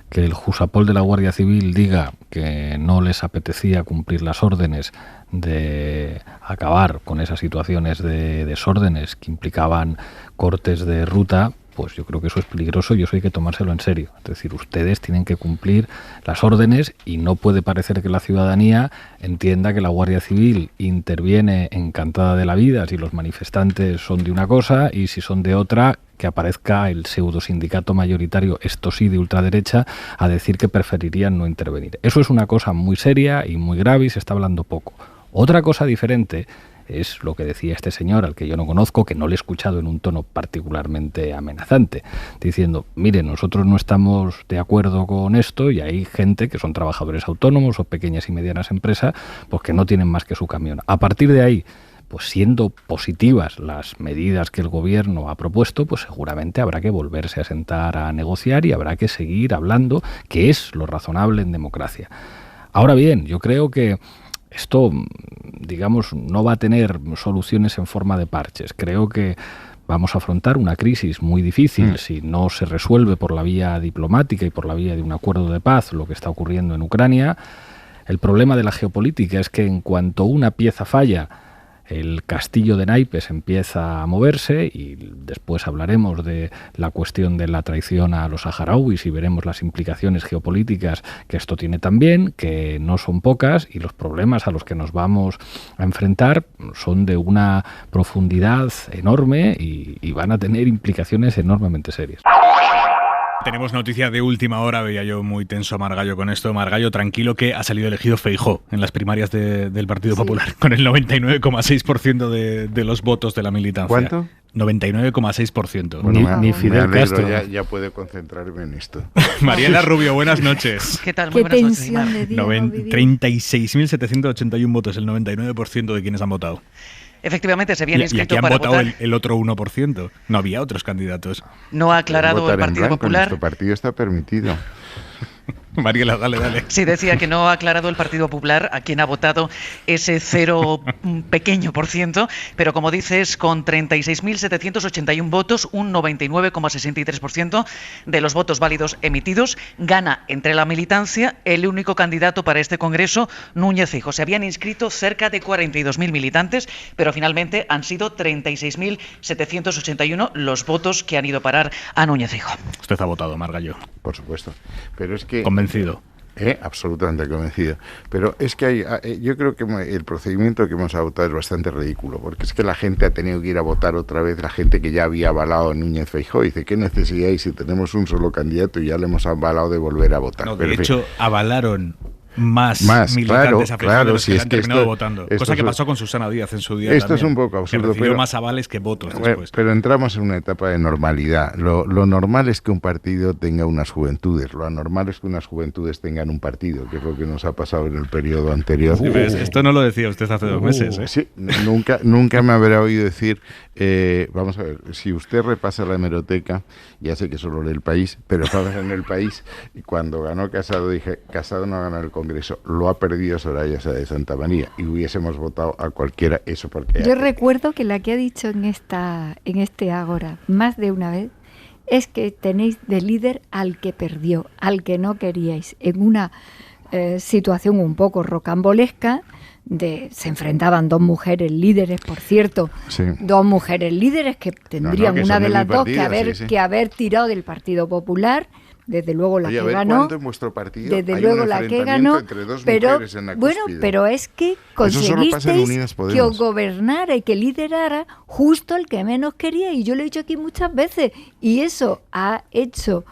[SPEAKER 4] Que el Jusapol de la Guardia Civil diga que no les apetecía cumplir las órdenes de acabar con esas situaciones de desórdenes que implicaban cortes de ruta, pues yo creo que eso es peligroso y eso hay que tomárselo en serio. Es decir, ustedes tienen que cumplir las órdenes y no puede parecer que la ciudadanía entienda que la Guardia Civil interviene encantada de la vida si los manifestantes son de una cosa y si son de otra, que aparezca el pseudo sindicato mayoritario, esto sí de ultraderecha, a decir que preferirían no intervenir. Eso es una cosa muy seria y muy grave y se está hablando poco. Otra cosa diferente es lo que decía este señor, al que yo no conozco, que no le he escuchado en un tono particularmente amenazante, diciendo, mire, nosotros no estamos de acuerdo con esto y hay gente que son trabajadores autónomos o pequeñas y medianas empresas, pues que no tienen más que su camión. A partir de ahí, pues siendo positivas las medidas que el gobierno ha propuesto, pues seguramente habrá que volverse a sentar a negociar y habrá que seguir hablando, que es lo razonable en democracia. Ahora bien, yo creo que esto, digamos, no va a tener soluciones en forma de parches. Creo que vamos a afrontar una crisis muy difícil si no se resuelve por la vía diplomática y por la vía de un acuerdo de paz lo que está ocurriendo en Ucrania. El problema de la geopolítica es que en cuanto una pieza falla, el castillo de naipes empieza a moverse y después hablaremos de la cuestión de la traición a los saharauis y veremos las implicaciones geopolíticas que esto tiene también, que no son pocas y los problemas a los que nos vamos a enfrentar son de una profundidad enorme y van a tener implicaciones enormemente serias.
[SPEAKER 3] Tenemos noticia de última hora, veía yo muy tenso a Margallo con esto. Margallo, tranquilo, que ha salido elegido Feijóo en las primarias del Partido Popular, con el 99,6% de los votos de la militancia.
[SPEAKER 6] ¿Cuánto?
[SPEAKER 3] 99,6%.
[SPEAKER 6] Bueno,
[SPEAKER 3] ni Fidel Castro.
[SPEAKER 6] Ya puedo concentrarme en esto.
[SPEAKER 3] Mariela Rubio, buenas noches.
[SPEAKER 19] ¿Qué tal? Muy buenas noches, Aimar.
[SPEAKER 3] 36.781 votos, el 99% de quienes han votado.
[SPEAKER 19] Efectivamente, se habían inscrito
[SPEAKER 3] y aquí han
[SPEAKER 19] para
[SPEAKER 3] votado
[SPEAKER 19] votar.
[SPEAKER 3] el otro 1%. No había otros candidatos.
[SPEAKER 19] No ha aclarado el Partido Popular.
[SPEAKER 6] Nuestro partido está permitido.
[SPEAKER 3] Mariela, dale.
[SPEAKER 19] Sí, decía que no ha aclarado el Partido Popular a quien ha votado ese 0 pequeño por ciento, pero como dices, con 36.781 votos, un 99,63% de los votos válidos emitidos, gana entre la militancia el único candidato para este Congreso, Núñez Feijóo. Se habían inscrito cerca de 42.000 militantes, pero finalmente han sido 36.781 los votos que han ido a parar a Núñez Feijóo.
[SPEAKER 3] Usted ha votado, Margallo.
[SPEAKER 6] Por supuesto. Pero es que...
[SPEAKER 3] Convencido.
[SPEAKER 6] Absolutamente convencido. Pero es que yo creo que el procedimiento que hemos adoptado es bastante ridículo, porque es que la gente ha tenido que ir a votar otra vez, la gente que ya había avalado a Núñez Feijóo, dice, ¿qué necesidad hay si tenemos un solo candidato y ya le hemos avalado de volver a votar?
[SPEAKER 3] No,
[SPEAKER 6] pero
[SPEAKER 3] de hecho, avalaron más
[SPEAKER 6] claro,
[SPEAKER 3] militantes a Feijóo de los
[SPEAKER 6] si
[SPEAKER 3] que
[SPEAKER 6] es
[SPEAKER 3] han
[SPEAKER 6] que
[SPEAKER 3] terminado
[SPEAKER 6] esto,
[SPEAKER 3] votando.
[SPEAKER 6] Esto
[SPEAKER 3] Cosa que pasó con Susana Díaz en su día
[SPEAKER 6] Esto
[SPEAKER 3] también,
[SPEAKER 6] es un poco absurdo.
[SPEAKER 3] que recibió
[SPEAKER 6] pero,
[SPEAKER 3] más avales que votos después.
[SPEAKER 6] Pero entramos en una etapa de normalidad. Lo normal es que un partido tenga unas juventudes. Lo anormal es que unas juventudes tengan un partido, que es lo que nos ha pasado en el periodo anterior.
[SPEAKER 3] Sí, esto no lo decía usted hace 2 meses.
[SPEAKER 6] Sí, nunca me habrá oído decir... vamos a ver, si usted repasa la hemeroteca, ya sé que solo lee El País, pero estamos en El País, y cuando ganó Casado dije, Casado no ha ganado el Congreso, lo ha perdido Soraya Sáez de Santamaría, y hubiésemos votado a cualquiera, eso porque...
[SPEAKER 5] Yo recuerdo que la que ha dicho en este Ágora más de una vez es que tenéis de líder al que perdió, al que no queríais, en una situación un poco rocambolesca. Se enfrentaban 2 mujeres líderes, por cierto, sí. 2 mujeres líderes que tendrían que una de las dos que haber tirado del Partido Popular. Desde luego la que ganó, desde luego la que ganó, pero bueno, pero es que conseguisteis que os gobernara y que liderara justo el que menos quería, y yo lo he dicho aquí muchas veces, y eso ha hecho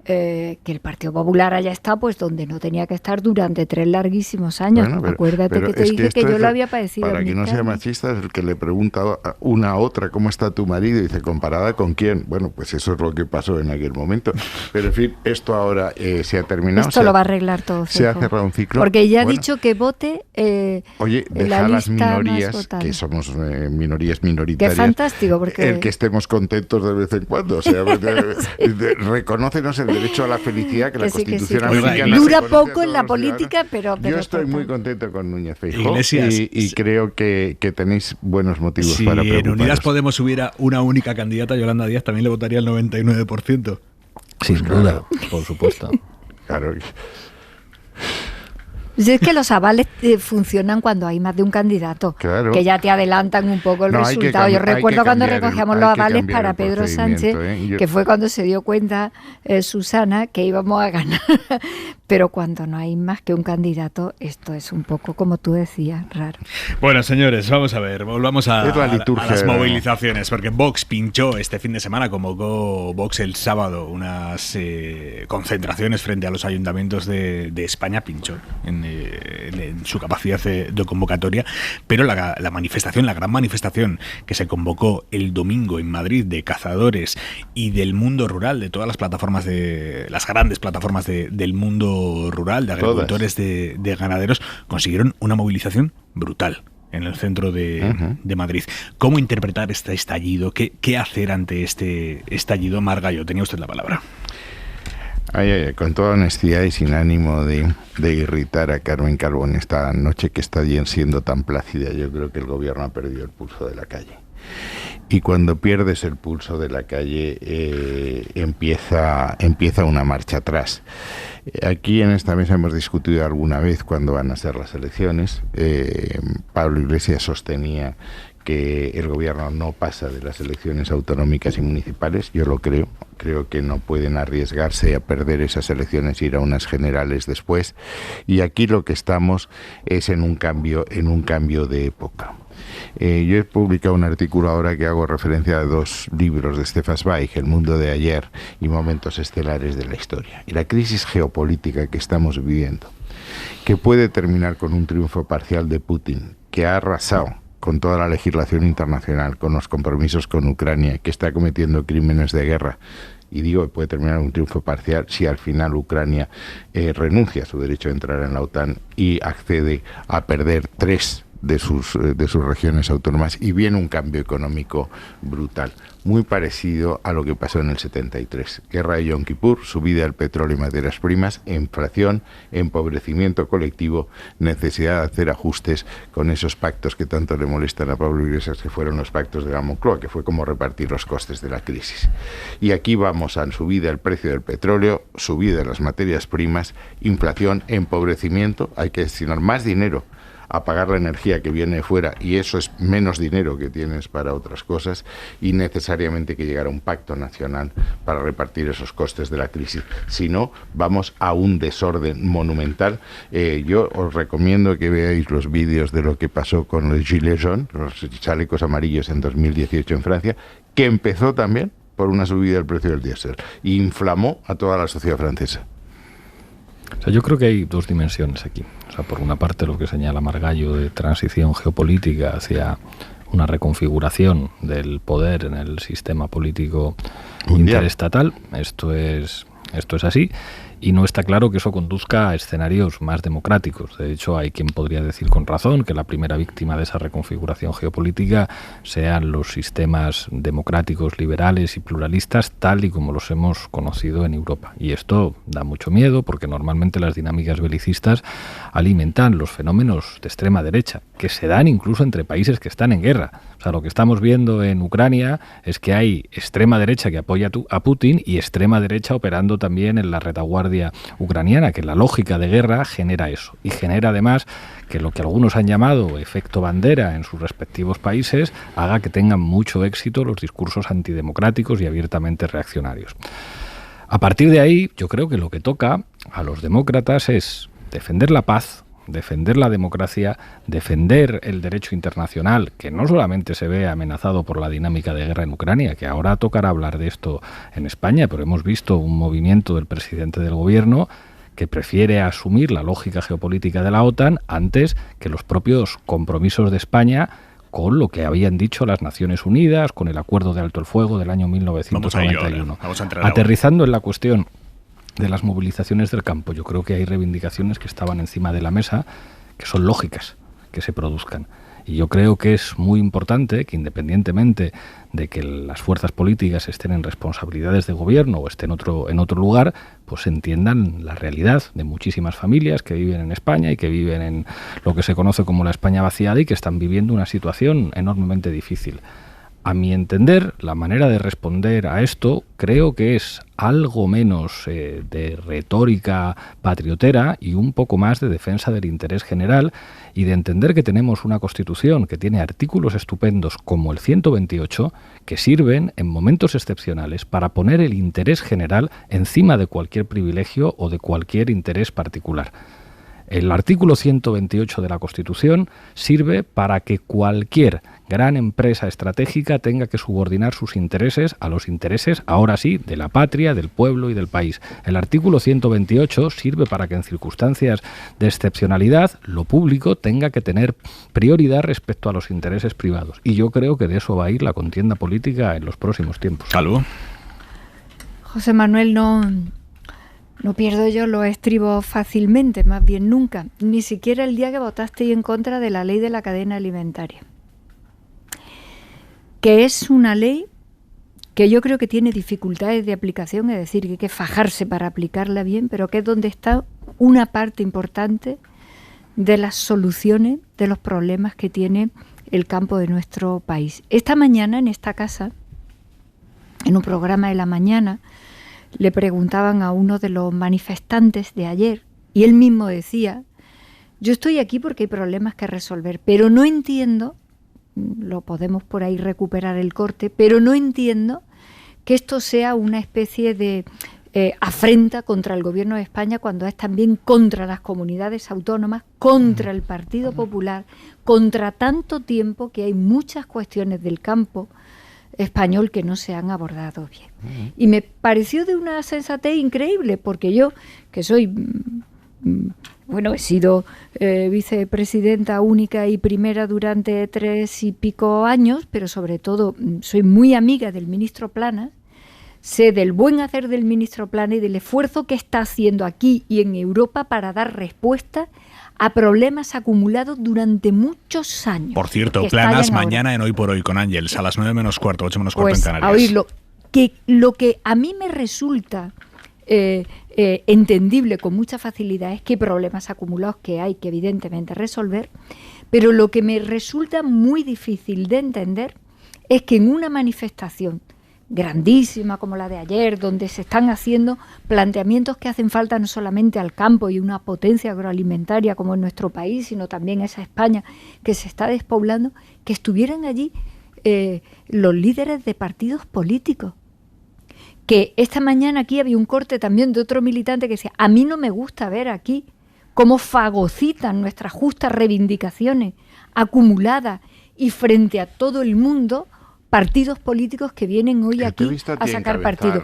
[SPEAKER 5] que el Partido Popular haya estado pues donde no tenía que estar durante 3 larguísimos años. Bueno, acuérdate que te dije que yo lo había padecido.
[SPEAKER 6] Para que no sea machista, es el que le pregunta a una a otra cómo está tu marido y dice, ¿comparada con quién? Bueno, pues eso es lo que pasó en aquel momento. Pero en fin, esto ahora se ha terminado.
[SPEAKER 5] Esto lo va a arreglar todo.
[SPEAKER 6] Se ha cerrado un ciclo.
[SPEAKER 5] Porque ya ha dicho que vote
[SPEAKER 6] oye, deja las minorías, que somos minorías minoritarias.
[SPEAKER 5] Qué fantástico, porque...
[SPEAKER 6] El que estemos contentos de vez en cuando. O sea, reconócenos el derecho a la felicidad que la
[SPEAKER 5] sí,
[SPEAKER 6] Constitución
[SPEAKER 5] que sí.
[SPEAKER 6] americana
[SPEAKER 5] Dura
[SPEAKER 6] reconoce a
[SPEAKER 5] poco en
[SPEAKER 6] todos
[SPEAKER 5] la
[SPEAKER 6] los
[SPEAKER 5] política,
[SPEAKER 6] ciudadanos.
[SPEAKER 5] pero
[SPEAKER 6] yo estoy
[SPEAKER 5] total.
[SPEAKER 6] muy contento con Núñez Feijóo
[SPEAKER 3] Iglesias,
[SPEAKER 6] y creo que tenéis buenos motivos
[SPEAKER 3] Si
[SPEAKER 6] para
[SPEAKER 3] en
[SPEAKER 6] preocuparos.
[SPEAKER 3] Unidas Podemos hubiera una única candidata, Yolanda Díaz también le votaría el 99%.
[SPEAKER 4] Sin duda, por supuesto.
[SPEAKER 6] Claro.
[SPEAKER 5] Es que los avales funcionan cuando hay más de un candidato,
[SPEAKER 6] Claro.
[SPEAKER 5] que ya te adelantan un poco el
[SPEAKER 6] No, hay que
[SPEAKER 5] resultado. Yo
[SPEAKER 6] hay que
[SPEAKER 5] recuerdo cuando
[SPEAKER 6] cambiar
[SPEAKER 5] recogíamos
[SPEAKER 6] hay
[SPEAKER 5] los
[SPEAKER 6] que
[SPEAKER 5] avales
[SPEAKER 6] cambiar
[SPEAKER 5] para
[SPEAKER 6] el
[SPEAKER 5] Pedro Sánchez,
[SPEAKER 6] procedimiento,
[SPEAKER 5] que fue cuando se dio cuenta Susana que íbamos a ganar. Pero cuando no hay más que un candidato, esto es un poco, como tú decías, raro.
[SPEAKER 3] Bueno, señores, vamos a ver, volvamos a,
[SPEAKER 6] Es la liturgia
[SPEAKER 3] a las
[SPEAKER 6] de la-
[SPEAKER 3] movilizaciones, porque Vox pinchó este fin de semana, convocó Vox el sábado unas concentraciones frente a los ayuntamientos de España, pinchó en su capacidad de convocatoria, pero la manifestación, la gran manifestación que se convocó el domingo en Madrid de cazadores y del mundo rural, de todas las plataformas, las grandes plataformas del mundo rural, de agricultores, de ganaderos, consiguieron una movilización brutal en el centro de Madrid. ¿Cómo interpretar este estallido? ¿Qué hacer ante este estallido? Margallo, tenía usted la palabra.
[SPEAKER 6] Con toda honestidad y sin ánimo de irritar a Carmen Carbón esta noche que está siendo tan plácida, yo creo que el gobierno ha perdido el pulso de la calle. Y cuando pierdes el pulso de la calle empieza una marcha atrás. Aquí en esta mesa hemos discutido alguna vez cuándo van a ser las elecciones. Pablo Iglesias sostenía que el gobierno no pasa de las elecciones autonómicas y municipales. Yo lo creo. Creo que no pueden arriesgarse a perder esas elecciones y ir a unas generales después. Y aquí lo que estamos es en un cambio de época. Yo he publicado un artículo ahora que hago referencia a 2 libros de Stefan Zweig, El mundo de ayer y Momentos estelares de la historia. Y la crisis geopolítica que estamos viviendo, que puede terminar con un triunfo parcial de Putin, que ha arrasado con toda la legislación internacional, con los compromisos con Ucrania, que está cometiendo crímenes de guerra. Y digo que puede terminar un triunfo parcial si al final Ucrania renuncia a su derecho a entrar en la OTAN y accede a perder 3 de sus regiones autónomas, y viene un cambio económico brutal, muy parecido a lo que pasó en el 73. Guerra de Yom Kippur, subida del petróleo y materias primas, inflación, empobrecimiento colectivo, necesidad de hacer ajustes con esos pactos que tanto le molestan a Pablo Iglesias, que fueron los pactos de la Moncloa, que fue como repartir los costes de la crisis. Y aquí vamos a subida del precio del petróleo, subida de las materias primas, inflación, empobrecimiento, hay que destinar más dinero a pagar la energía que viene de fuera, y eso es menos dinero que tienes para otras cosas, y necesariamente hay que llegar a un pacto nacional para repartir esos costes de la crisis. Si no, vamos a un desorden monumental. Yo os recomiendo que veáis los vídeos de lo que pasó con los Gilets jaunes, los chalecos amarillos en 2018 en Francia, que empezó también por una subida del precio del diésel e inflamó a toda la sociedad francesa.
[SPEAKER 4] O sea, yo creo que hay 2 dimensiones aquí. O sea, por una parte lo que señala Margallo de transición geopolítica hacia una reconfiguración del poder en el sistema político interestatal. Esto es así. Y no está claro que eso conduzca a escenarios más democráticos. De hecho, hay quien podría decir con razón que la primera víctima de esa reconfiguración geopolítica sean los sistemas democráticos, liberales y pluralistas, tal y como los hemos conocido en Europa. Y esto da mucho miedo, porque normalmente las dinámicas belicistas alimentan los fenómenos de extrema derecha, que se dan incluso entre países que están en guerra. O sea, lo que estamos viendo en Ucrania es que hay extrema derecha que apoya a Putin y extrema derecha operando también en la retaguardia ucraniana, que la lógica de guerra genera eso, y genera además que lo que algunos han llamado efecto bandera en sus respectivos países haga que tengan mucho éxito los discursos antidemocráticos y abiertamente reaccionarios. A partir de ahí, yo creo que lo que toca a los demócratas es defender la paz, defender la democracia, defender el derecho internacional, que no solamente se ve amenazado por la dinámica de guerra en Ucrania, que ahora tocará hablar de esto en España, pero hemos visto un movimiento del presidente del gobierno que prefiere asumir la lógica geopolítica de la OTAN antes que los propios compromisos de España con lo que habían dicho las Naciones Unidas, con el Acuerdo de Alto el Fuego del año 1991. Aterrizando en la cuestión de las movilizaciones del campo, yo creo que hay reivindicaciones que estaban encima de la mesa, que son lógicas que se produzcan. Y yo creo que es muy importante que, independientemente de que las fuerzas políticas estén en responsabilidades de gobierno o estén en otro lugar, pues entiendan la realidad de muchísimas familias que viven en España y que viven en lo que se conoce como la España vaciada y que están viviendo una situación enormemente difícil. A mi entender, la manera de responder a esto creo que es algo menos de retórica patriotera y un poco más de defensa del interés general y de entender que tenemos una Constitución que tiene artículos estupendos como el 128 que sirven en momentos excepcionales para poner el interés general encima de cualquier privilegio o de cualquier interés particular. El artículo 128 de la Constitución sirve para que cualquier gran empresa estratégica tenga que subordinar sus intereses a los intereses, ahora sí, de la patria, del pueblo y del país. El artículo 128 sirve para que en circunstancias de excepcionalidad lo público tenga que tener prioridad respecto a los intereses privados. Y yo creo que de eso va a ir la contienda política en los próximos tiempos.
[SPEAKER 3] Salud.
[SPEAKER 5] José Manuel, no pierdo yo los estribos fácilmente, más bien nunca, ni siquiera el día que votaste en contra de la ley de la cadena alimentaria, que es una ley que yo creo que tiene dificultades de aplicación, es decir, que hay que fajarse para aplicarla bien, pero que es donde está una parte importante de las soluciones de los problemas que tiene el campo de nuestro país. Esta mañana en esta casa, en un programa de la mañana, le preguntaban a uno de los manifestantes de ayer y él mismo decía: yo estoy aquí porque hay problemas que resolver, pero no entiendo, lo podemos por ahí recuperar el corte, pero no entiendo que esto sea una especie de afrenta contra el Gobierno de España cuando es también contra las comunidades autónomas, contra el Partido Popular, contra tanto tiempo que hay muchas cuestiones del campo español que no se han abordado bien. Y me pareció de una sensatez increíble, porque yo, que soy, he sido vicepresidenta única y primera durante 3 y pico años, pero sobre todo soy muy amiga del ministro Planas, sé del buen hacer del ministro Planas y del esfuerzo que está haciendo aquí y en Europa para dar respuesta a problemas acumulados durante muchos años.
[SPEAKER 3] Por cierto, Planas mañana en Hoy por Hoy con Ángeles, a las 9:15, 8:15 en Canarias.
[SPEAKER 5] A oírlo. Lo que a mí me resulta entendible con mucha facilidad es que hay problemas acumulados que hay que evidentemente resolver, pero lo que me resulta muy difícil de entender es que en una manifestación grandísima como la de ayer, donde se están haciendo planteamientos que hacen falta no solamente al campo y una potencia agroalimentaria como en nuestro país, sino también esa España que se está despoblando, que estuvieran allí los líderes de partidos políticos. Que esta mañana aquí había un corte también de otro militante que decía: a mí no me gusta ver aquí cómo fagocitan nuestras justas reivindicaciones acumuladas y frente a todo el mundo partidos políticos que vienen hoy aquí a sacar partido.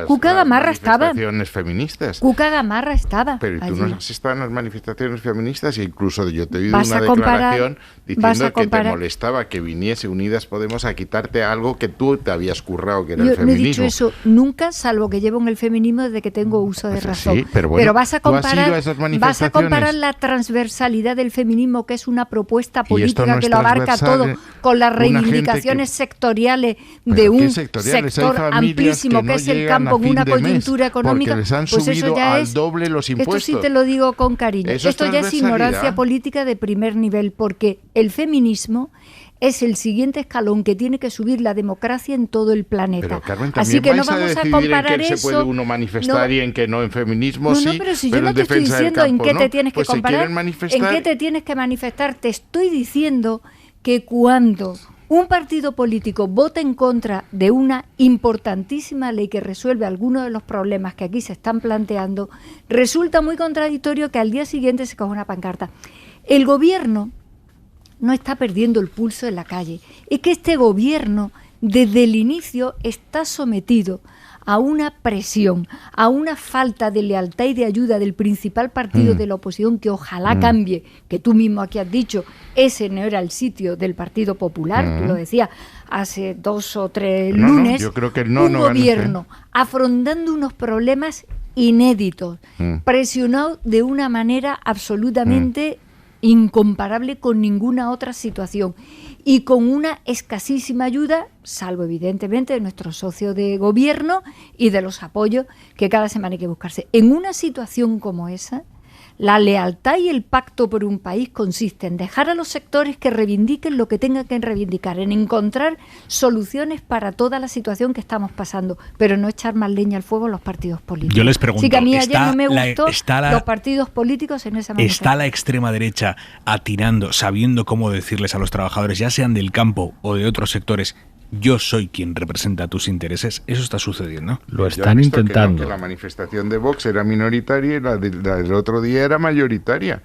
[SPEAKER 5] Cuca Gamarra estaba.
[SPEAKER 6] Feministas.
[SPEAKER 5] Cuca Gamarra estaba.
[SPEAKER 6] Pero tú
[SPEAKER 5] allí.
[SPEAKER 6] no has estado en las manifestaciones feministas e incluso yo te he oído una declaración diciendo que te molestaba que viniese Unidas Podemos a quitarte algo que tú te habías currado, que era el feminismo.
[SPEAKER 5] No he dicho eso nunca, salvo que llevo en el feminismo desde que tengo uso de razón.
[SPEAKER 6] Sí, pero bueno,
[SPEAKER 5] vas a comparar la transversalidad del feminismo, que es una propuesta política que lo abarca todo, con las reivindicaciones sectoriales de un sector amplísimo que es el campo en una coyuntura económica,
[SPEAKER 6] les han
[SPEAKER 5] pues eso ya
[SPEAKER 6] al
[SPEAKER 5] es
[SPEAKER 6] doble los impuestos.
[SPEAKER 5] Esto sí te lo digo con cariño. Esto ya es ignorancia política de primer nivel, porque el feminismo es el siguiente escalón que tiene que subir la democracia en todo el planeta.
[SPEAKER 6] Pero Carmen,
[SPEAKER 5] así que no vamos a comparar
[SPEAKER 6] en qué
[SPEAKER 5] eso.
[SPEAKER 6] se puede uno manifestar y en qué no, en feminismo sí.
[SPEAKER 5] Pero si yo no te estoy diciendo en qué te tienes que comparar,
[SPEAKER 6] en
[SPEAKER 5] qué te tienes que manifestar, te estoy diciendo que cuando un partido político vota en contra de una importantísima ley que resuelve algunos de los problemas que aquí se están planteando, resulta muy contradictorio que al día siguiente se coja una pancarta. El gobierno no está perdiendo el pulso en la calle. Es que este gobierno, desde el inicio, está sometido a una presión, a una falta de lealtad y de ayuda del principal partido de la oposición, que ojalá cambie, que tú mismo aquí has dicho, ese no era el sitio del Partido Popular, tú lo decías hace 2 o 3 lunes,
[SPEAKER 6] yo creo que
[SPEAKER 5] un gobierno afrontando unos problemas inéditos, presionado de una manera absolutamente incomparable con ninguna otra situación y con una escasísima ayuda, salvo evidentemente de nuestro socio de gobierno y de los apoyos que cada semana hay que buscarse. En una situación como esa, la lealtad y el pacto por un país consiste en dejar a los sectores que reivindiquen lo que tengan que reivindicar, en encontrar soluciones para toda la situación que estamos pasando, pero no echar más leña al fuego a los partidos políticos.
[SPEAKER 3] Yo les pregunto,
[SPEAKER 5] sí, que a mí ayer no me gustó los partidos políticos en esa manifestación.
[SPEAKER 3] ¿Está la extrema derecha atinando, sabiendo cómo decirles a los trabajadores, ya sean del campo o de otros sectores, yo soy quien representa tus intereses? Eso está sucediendo.
[SPEAKER 4] Lo están intentando.
[SPEAKER 6] Que la manifestación de Vox era minoritaria y la del otro día era mayoritaria.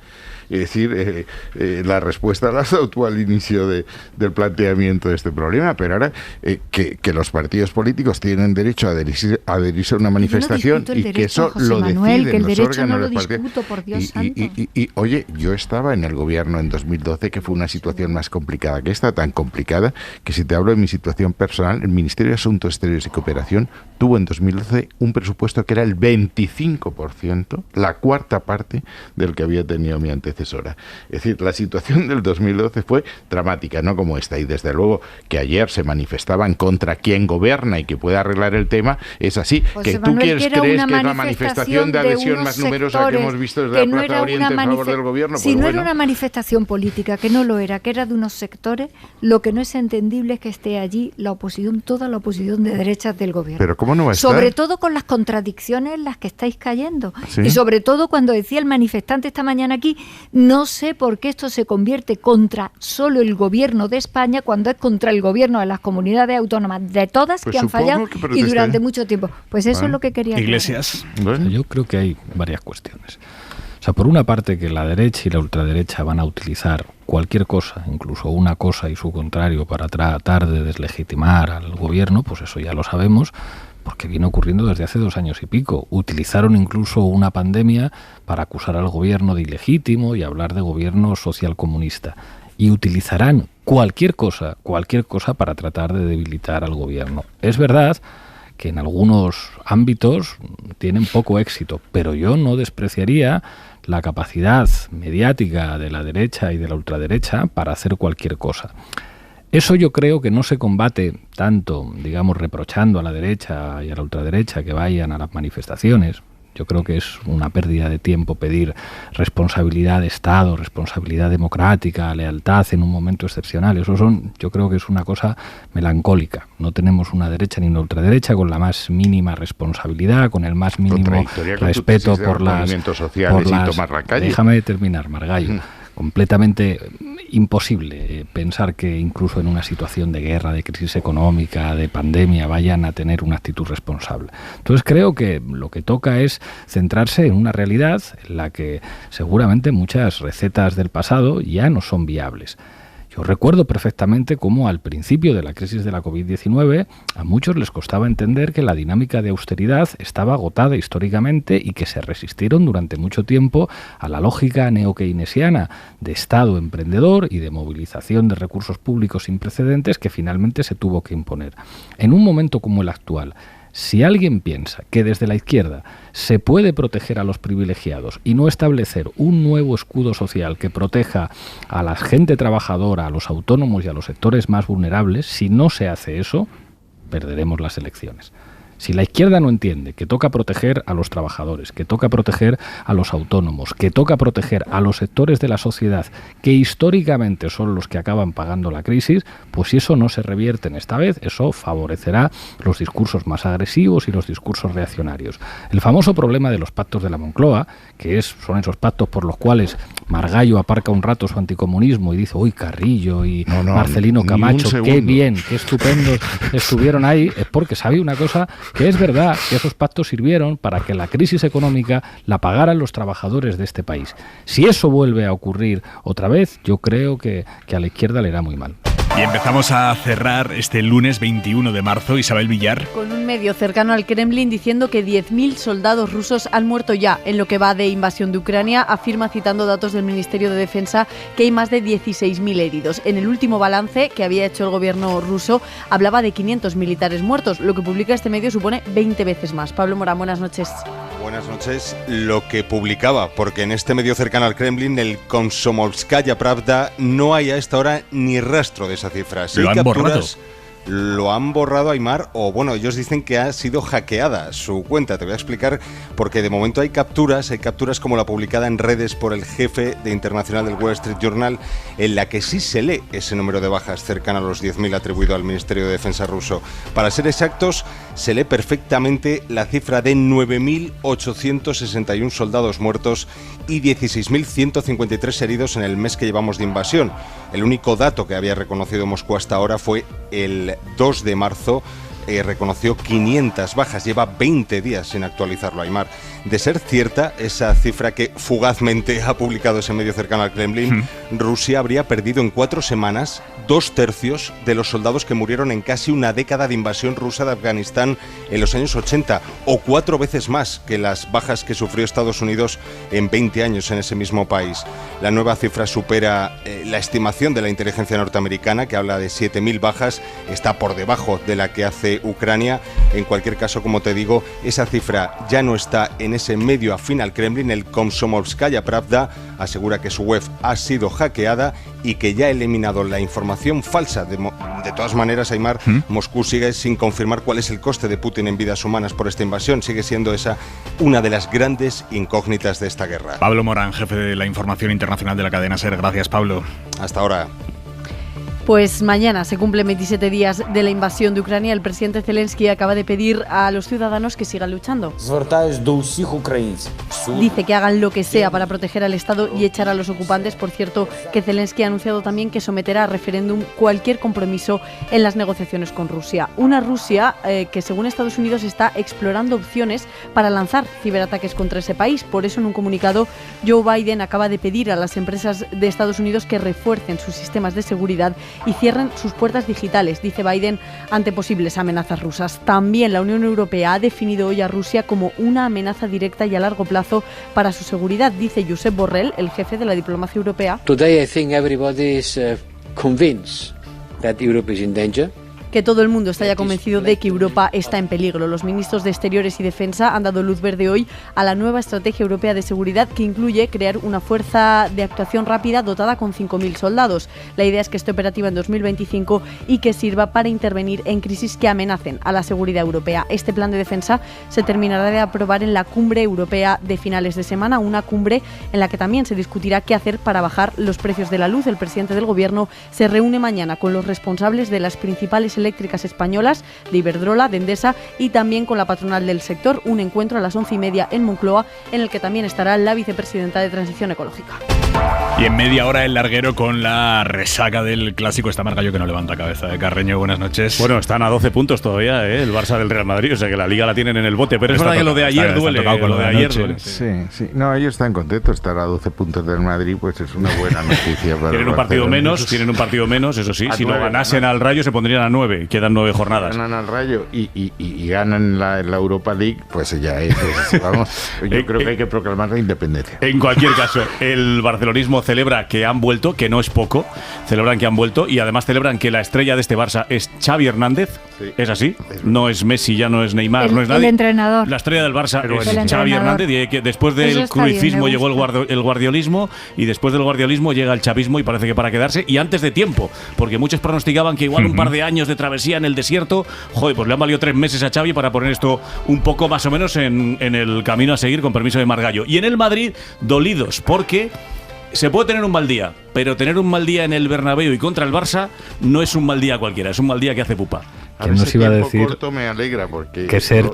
[SPEAKER 6] Es decir, la respuesta la has dado tú al inicio del planteamiento de este problema, pero ahora que los partidos políticos tienen derecho a adherirse a una manifestación y que eso lo deciden los órganos de los partidos. Y oye, yo estaba en el gobierno en 2012, que fue una situación más complicada que esta, tan complicada que si te hablo de mi situación personal, el Ministerio de Asuntos Exteriores y Cooperación tuvo en 2012 un presupuesto que era el 25%, la cuarta parte del que había tenido mi antecesora. Es decir, la situación del 2012 fue dramática, no como esta, y desde luego que ayer se manifestaban contra quien gobierna y que puede arreglar el tema, es así.
[SPEAKER 5] Pues
[SPEAKER 6] que tú crees que es la manifestación de adhesión más numerosa que hemos visto desde la Plaza Oriente en favor del gobierno.
[SPEAKER 5] Si no era una manifestación política, que no lo era, que era de unos sectores, lo que no es entendible es que esté allí la oposición, toda la oposición de derechas del gobierno.
[SPEAKER 6] Pero ¿cómo no va a estar?
[SPEAKER 5] Sobre todo con las contradicciones en las que estáis cayendo.
[SPEAKER 6] ¿Sí?
[SPEAKER 5] Y sobre todo cuando decía el manifestante esta mañana aquí, no sé por qué esto se convierte contra solo el gobierno de España cuando es contra el gobierno de las comunidades autónomas, de todas,
[SPEAKER 6] pues
[SPEAKER 5] que han fallado y durante mucho tiempo. Pues eso es lo que quería decir.
[SPEAKER 3] Iglesias.
[SPEAKER 4] Bueno, yo creo que hay varias cuestiones. O sea, por una parte, que la derecha y la ultraderecha van a utilizar cualquier cosa, incluso una cosa y su contrario, para tratar de deslegitimar al gobierno, pues eso ya lo sabemos, porque viene ocurriendo desde hace 2 años y pico. Utilizaron incluso una pandemia para acusar al gobierno de ilegítimo y hablar de gobierno socialcomunista. Y utilizarán cualquier cosa para tratar de debilitar al gobierno. Es verdad que en algunos ámbitos tienen poco éxito, pero yo no despreciaría la capacidad mediática de la derecha y de la ultraderecha para hacer cualquier cosa. Eso yo creo que no se combate tanto, digamos, reprochando a la derecha y a la ultraderecha que vayan a las manifestaciones. Yo creo que es una pérdida de tiempo pedir responsabilidad de Estado, responsabilidad democrática, lealtad en un momento excepcional. Yo creo que es una cosa melancólica. No tenemos una derecha ni una ultraderecha con la más mínima responsabilidad, con el más mínimo respeto por las... Déjame terminar, Margallo. Completamente imposible pensar que incluso en una situación de guerra, de crisis económica, de pandemia, vayan a tener una actitud responsable. Entonces creo que lo que toca es centrarse en una realidad en la que seguramente muchas recetas del pasado ya no son viables. Yo recuerdo perfectamente cómo al principio de la crisis de la COVID-19 a muchos les costaba entender que la dinámica de austeridad estaba agotada históricamente y que se resistieron durante mucho tiempo a la lógica neo-keynesiana de Estado emprendedor y de movilización de recursos públicos sin precedentes que finalmente se tuvo que imponer. En un momento como el actual, si alguien piensa que desde la izquierda se puede proteger a los privilegiados y no establecer un nuevo escudo social que proteja a la gente trabajadora, a los autónomos y a los sectores más vulnerables, si no se hace eso, perderemos las elecciones. Si la izquierda no entiende que toca proteger a los trabajadores, que toca proteger a los autónomos, que toca proteger a los sectores de la sociedad que históricamente son los que acaban pagando la crisis, pues si eso no se revierte en esta vez, eso favorecerá los discursos más agresivos y los discursos reaccionarios. El famoso problema de los pactos de la Moncloa, que son esos pactos por los cuales Margallo aparca un rato su anticomunismo y dice, uy, Carrillo y Marcelino Camacho, qué bien, qué estupendos estuvieron ahí, es porque sabe una cosa, que es verdad que esos pactos sirvieron para que la crisis económica la pagaran los trabajadores de este país. Si eso vuelve a ocurrir otra vez, yo creo que a la izquierda le irá muy mal.
[SPEAKER 3] Y empezamos a cerrar este lunes 21 de marzo, Isabel Villar.
[SPEAKER 9] Con un medio cercano al Kremlin diciendo que 10.000 soldados rusos han muerto ya en lo que va de invasión de Ucrania, afirma citando datos del Ministerio de Defensa que hay más de 16.000 heridos. En el último balance que había hecho el gobierno ruso hablaba de 500 militares muertos. Lo que publica este medio supone 20 veces más. Pablo Morán, buenas noches.
[SPEAKER 20] buenas noches. Lo que publicaba, porque en este medio cercano al Kremlin, el Komsomolskaya Pravda, no hay a esta hora ni rastro de esa cifra.
[SPEAKER 3] Lo han borrado.
[SPEAKER 20] Lo han borrado, Aimar, o bueno, ellos dicen que ha sido hackeada su cuenta. Te voy a explicar porque de momento hay capturas como la publicada en redes por el jefe de internacional del Wall Street Journal, en la que sí se lee ese número de bajas cercano a los 10.000 atribuido al Ministerio de Defensa ruso. Para ser exactos, se lee perfectamente la cifra de 9.861 soldados muertos y 16.153 heridos en el mes que llevamos de invasión. El único dato que había reconocido Moscú hasta ahora fue el 2 de marzo, reconoció 500 bajas, lleva 20 días sin actualizarlo, Aimar. De ser cierta esa cifra que fugazmente ha publicado ese medio cercano al Kremlin, Rusia habría perdido en 4 semanas 2/3 de los soldados que murieron en casi una década de invasión rusa de Afganistán en los años 80, o 4 veces más que las bajas que sufrió Estados Unidos en 20 años en ese mismo país. La nueva cifra supera la estimación de la inteligencia norteamericana, que habla de 7.000 bajas, está por debajo de la que hace Ucrania. En cualquier caso, como te digo, esa cifra ya no está en ese medio afín al Kremlin. El Komsomolskaya Pravda asegura que su web ha sido hackeada y que ya ha eliminado la información falsa. De todas maneras, Aimar, Moscú sigue sin confirmar cuál es el coste de Putin en vidas humanas por esta invasión. Sigue siendo esa una de las grandes incógnitas de esta guerra.
[SPEAKER 3] Pablo Morán, jefe de la información internacional de la cadena SER. Gracias, Pablo.
[SPEAKER 20] Hasta ahora.
[SPEAKER 9] Pues mañana se cumplen 27 días de la invasión de Ucrania. El presidente Zelensky acaba de pedir a los ciudadanos que sigan luchando. Dice que hagan lo que sea para proteger al Estado y echar a los ocupantes. Por cierto, que Zelensky ha anunciado también que someterá a referéndum cualquier compromiso en las negociaciones con Rusia. Una Rusia que, según Estados Unidos, está explorando opciones para lanzar ciberataques contra ese país. Por eso, en un comunicado, Joe Biden acaba de pedir a las empresas de Estados Unidos que refuercen sus sistemas de seguridad y cierren sus puertas digitales, dice Biden, ante posibles amenazas rusas. También la Unión Europea ha definido hoy a Rusia como una amenaza directa y a largo plazo para su seguridad, dice Josep Borrell, el jefe de la diplomacia europea.
[SPEAKER 21] Today I think everybody is convinced that Europe is in danger.
[SPEAKER 9] Que todo el mundo está ya convencido de que Europa está en peligro. Los ministros de Exteriores y Defensa han dado luz verde hoy a la nueva estrategia europea de seguridad, que incluye crear una fuerza de actuación rápida dotada con 5.000 soldados. La idea es que esté operativa en 2025 y que sirva para intervenir en crisis que amenacen a la seguridad europea. Este plan de defensa se terminará de aprobar en la cumbre europea de finales de semana, una cumbre en la que también se discutirá qué hacer para bajar los precios de la luz. El presidente del Gobierno se reúne mañana con los responsables de las principales eléctricas españolas, de Iberdrola, de Endesa y también con la patronal del sector. Un encuentro a las 11:30 en Moncloa, en el que también estará la vicepresidenta de Transición Ecológica.
[SPEAKER 3] Y en media hora el larguero con la resaca del clásico. Está Margallo que no levanta cabeza. Carreño, buenas noches.
[SPEAKER 22] Bueno, están a 12 puntos todavía, el Barça del Real Madrid, o sea que la Liga la tienen en el bote, pero es verdad que lo de ayer duele. Lo de ayer duele.
[SPEAKER 6] Sí. No, ellos están contentos. Estar a 12 puntos del Madrid, pues es una buena noticia para
[SPEAKER 22] tienen un partido menos, eso sí. Si lo ganasen al Rayo se pondrían a 9. Quedan 9 jornadas.
[SPEAKER 6] Ganan al Rayo y ganan la Europa League, pues ya es. Vamos, yo creo que hay que proclamar la independencia.
[SPEAKER 22] En cualquier caso, el barcelonismo celebra que han vuelto, que no es poco. Celebran que han vuelto y además celebran que la estrella de este Barça es Xavi Hernández. Sí. ¿Es así? No es Messi, ya no es Neymar, no es nadie.
[SPEAKER 5] El entrenador.
[SPEAKER 22] La estrella del Barça es Xavi Hernández, y que después del cruifismo llegó el guardiolismo, y después del guardiolismo llega el chavismo, y parece que para quedarse, y antes de tiempo, porque muchos pronosticaban que igual un par de años de travesía en el desierto, pues le han valido 3 meses a Xavi para poner esto un poco más o menos en el camino a seguir, con permiso de Margallo. Y en el Madrid, dolidos, porque se puede tener un mal día, pero tener un mal día en el Bernabéu y contra el Barça no es un mal día cualquiera, es un mal día que hace pupa.
[SPEAKER 6] A ver, ese tiempo corto me alegra porque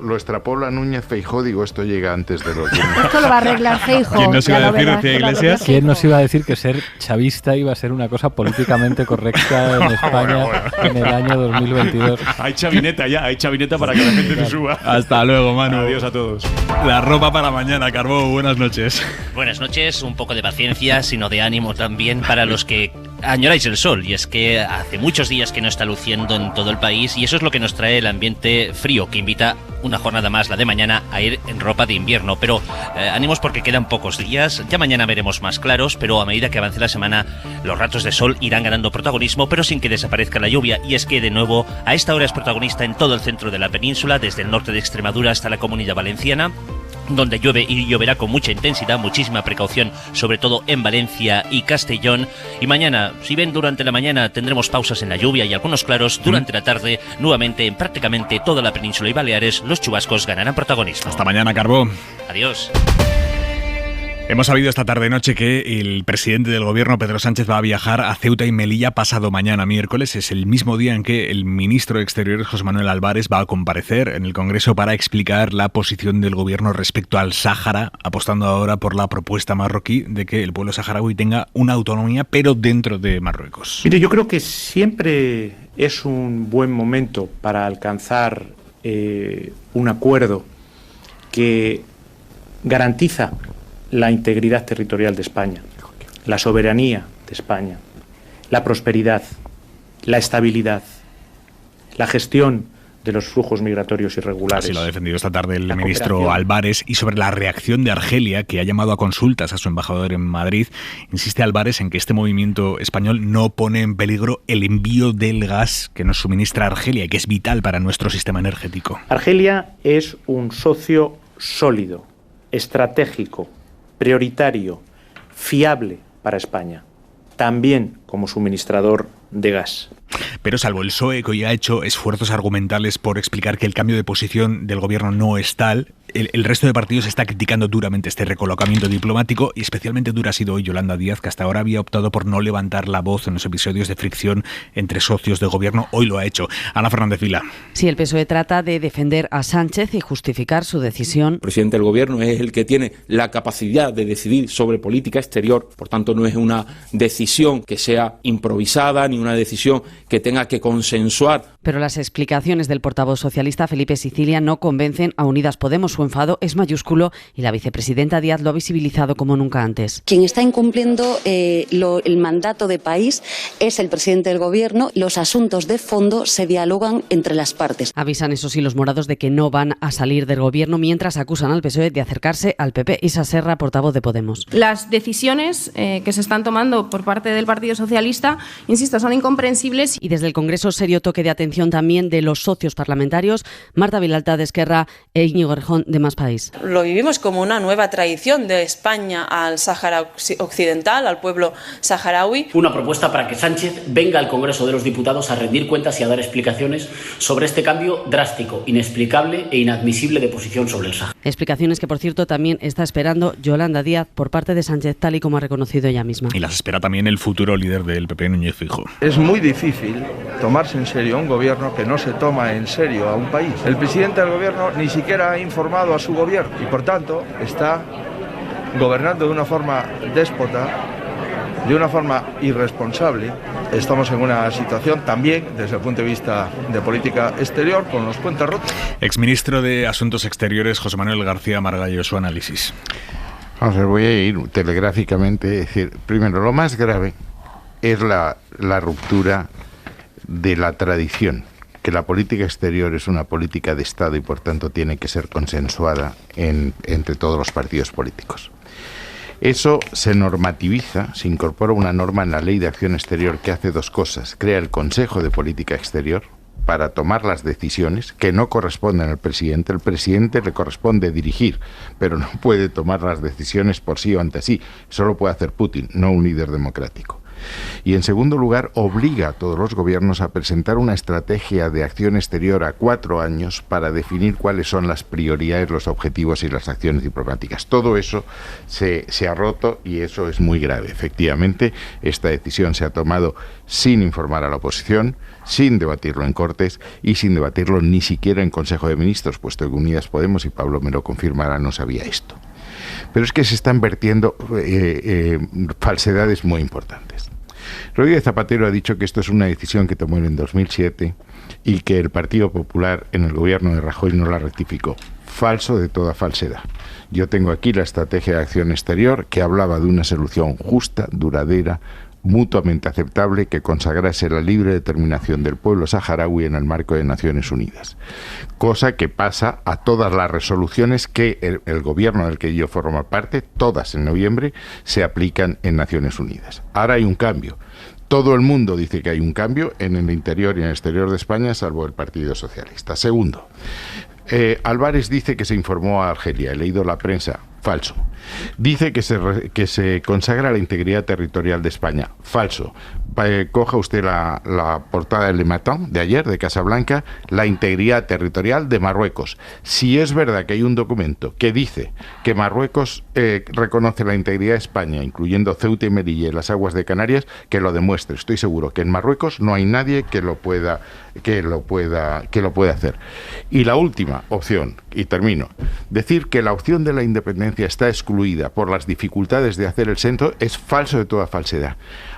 [SPEAKER 6] lo extrapola Núñez Feijóo, digo, esto llega antes de los
[SPEAKER 5] Esto lo va a arreglar Feijóo.
[SPEAKER 3] ¿Quién nos iba a decir, Lucía Iglesias?
[SPEAKER 4] ¿Quién nos iba a decir que ser chavista iba a ser una cosa políticamente correcta en España en el año 2022?
[SPEAKER 22] Hay chavineta para que la gente se suba.
[SPEAKER 3] Hasta luego, Manu.
[SPEAKER 22] Adiós a todos.
[SPEAKER 3] La ropa para mañana, Carbó, buenas noches.
[SPEAKER 23] Buenas noches, un poco de paciencia, sino de ánimo también para los que añoráis el sol, y es que hace muchos días que no está luciendo en todo el país, y eso es lo que nos trae el ambiente frío, que invita una jornada más, la de mañana, a ir en ropa de invierno. Pero ánimos, porque quedan pocos días, ya mañana veremos más claros, pero a medida que avance la semana los ratos de sol irán ganando protagonismo, pero sin que desaparezca la lluvia, y es que de nuevo a esta hora es protagonista en todo el centro de la península, desde el norte de Extremadura hasta la Comunidad Valenciana. donde llueve y lloverá con mucha intensidad, muchísima precaución, sobre todo en Valencia y Castellón. Y mañana, si ven durante la mañana, tendremos pausas en la lluvia y algunos claros. Durante la tarde, nuevamente en prácticamente toda la península y Baleares, los chubascos ganarán protagonismo.
[SPEAKER 3] Hasta mañana, Carbó.
[SPEAKER 23] Adiós.
[SPEAKER 3] Hemos sabido esta tarde-noche que el presidente del gobierno, Pedro Sánchez, va a viajar a Ceuta y Melilla pasado mañana, miércoles. Es el mismo día en que el ministro de Exteriores, José Manuel Álvarez, va a comparecer en el Congreso para explicar la posición del gobierno respecto al Sáhara, apostando ahora por la propuesta marroquí de que el pueblo saharaui tenga una autonomía, pero dentro de Marruecos.
[SPEAKER 10] Mire, yo creo que siempre es un buen momento para alcanzar un acuerdo que garantiza la integridad territorial de España, la soberanía de España, la prosperidad, la estabilidad, la gestión de los flujos migratorios irregulares.
[SPEAKER 3] Así lo ha defendido esta tarde el ministro Álvarez. Y sobre la reacción de Argelia, que ha llamado a consultas a su embajador en Madrid, insiste Álvarez en que este movimiento español no pone en peligro el envío del gas que nos suministra Argelia y que es vital para nuestro sistema energético.
[SPEAKER 10] Argelia es un socio sólido, estratégico, prioritario, fiable para España, también como suministrador de gas.
[SPEAKER 3] Pero salvo el PSOE, que hoy ha hecho esfuerzos argumentales por explicar que el cambio de posición del gobierno no es tal, el resto de partidos está criticando duramente este recolocamiento diplomático, y especialmente dura ha sido hoy Yolanda Díaz, que hasta ahora había optado por no levantar la voz en los episodios de fricción entre socios de gobierno. Hoy lo ha hecho. Ana Fernández Vila.
[SPEAKER 2] Sí, el PSOE trata de defender a Sánchez y justificar su decisión.
[SPEAKER 7] El presidente del gobierno es el que tiene la capacidad de decidir sobre política exterior, por tanto no es una decisión que sea improvisada ni una decisión que tenga que consensuar.
[SPEAKER 2] Pero las explicaciones del portavoz socialista Felipe Sicilia no convencen a Unidas Podemos. Su enfado es mayúsculo y la vicepresidenta Díaz lo ha visibilizado como nunca antes.
[SPEAKER 1] Quien está incumpliendo el mandato de país es el presidente del gobierno. Los asuntos de fondo se dialogan entre las partes.
[SPEAKER 2] Avisan, eso sí, los morados de que no van a salir del gobierno, mientras acusan al PSOE de acercarse al PP. Isa Serra, portavoz de Podemos.
[SPEAKER 8] Las decisiones que se están tomando por parte del Partido Socialista, insisto, son incomprensibles.
[SPEAKER 2] Y desde el Congreso, serio toque de atención también de los socios parlamentarios, Marta Vilalta de Esquerra e Íñigo Errejón de Más País.
[SPEAKER 24] Lo vivimos como una nueva traición de España al Sáhara Occidental, al pueblo saharaui.
[SPEAKER 25] Una propuesta para que Sánchez venga al Congreso de los Diputados a rendir cuentas y a dar explicaciones sobre este cambio drástico, inexplicable e inadmisible de posición sobre el Sáhara.
[SPEAKER 2] Explicaciones que, por cierto, también está esperando Yolanda Díaz por parte de Sánchez, tal y como ha reconocido ella misma.
[SPEAKER 3] Y las espera también el futuro líder del PP, Núñez Feijóo.
[SPEAKER 26] Es muy difícil tomarse en serio a un gobierno que no se toma en serio a un país. El presidente del gobierno ni siquiera ha informado a su gobierno y, por tanto, está gobernando de una forma déspota, de una forma irresponsable. Estamos en una situación también, desde el punto de vista de política exterior, con los puentes rotos.
[SPEAKER 3] Exministro de Asuntos Exteriores, José Manuel García Margallo, su análisis.
[SPEAKER 6] Vamos a ver, voy a ir telegráficamente. Es decir, primero, lo más grave es la ruptura de la tradición, que la política exterior es una política de Estado y por tanto tiene que ser consensuada entre todos los partidos políticos. Eso se normativiza, se incorpora una norma en la Ley de Acción Exterior que hace dos cosas: crea el Consejo de Política Exterior para tomar las decisiones que no corresponden al presidente. El presidente le corresponde dirigir, pero no puede tomar las decisiones por sí o ante sí. Solo puede hacer Putin, no un líder democrático. Y en segundo lugar, obliga a todos los gobiernos a presentar una estrategia de acción exterior a 4 años para definir cuáles son las prioridades, los objetivos y las acciones diplomáticas. Todo eso se ha roto y eso es muy grave. Efectivamente, esta decisión se ha tomado sin informar a la oposición, sin debatirlo en Cortes y sin debatirlo ni siquiera en Consejo de Ministros, puesto que Unidas Podemos, y Pablo me lo confirmará, no sabía esto. Pero es que se están vertiendo falsedades muy importantes. Rodríguez Zapatero ha dicho que esto es una decisión que tomó en 2007 y que el Partido Popular en el gobierno de Rajoy no la rectificó. Falso de toda falsedad. Yo tengo aquí la estrategia de acción exterior que hablaba de una solución justa, duradera, mutuamente aceptable, que consagrase la libre determinación del pueblo saharaui en el marco de Naciones Unidas. Cosa que pasa a todas las resoluciones que el gobierno del que yo formo parte, todas en noviembre, se aplican en Naciones Unidas. Ahora hay un cambio. Todo el mundo dice que hay un cambio en el interior y en el exterior de España, salvo el Partido Socialista. Segundo, Álvarez dice que se informó a Argelia. He leído la prensa. Falso. Dice que se consagra la integridad territorial de España. Falso. Coja usted la portada del Le Matin de ayer, de Casablanca, la integridad territorial de Marruecos. Si es verdad que hay un documento que dice que Marruecos reconoce la integridad de España, incluyendo Ceuta y Melilla y las aguas de Canarias, que lo demuestre. Estoy seguro que en Marruecos no hay nadie que lo pueda hacer. Y la última opción, y termino, decir que la opción de la independencia está excluida por las dificultades de hacer el censo es falso de toda falsedad.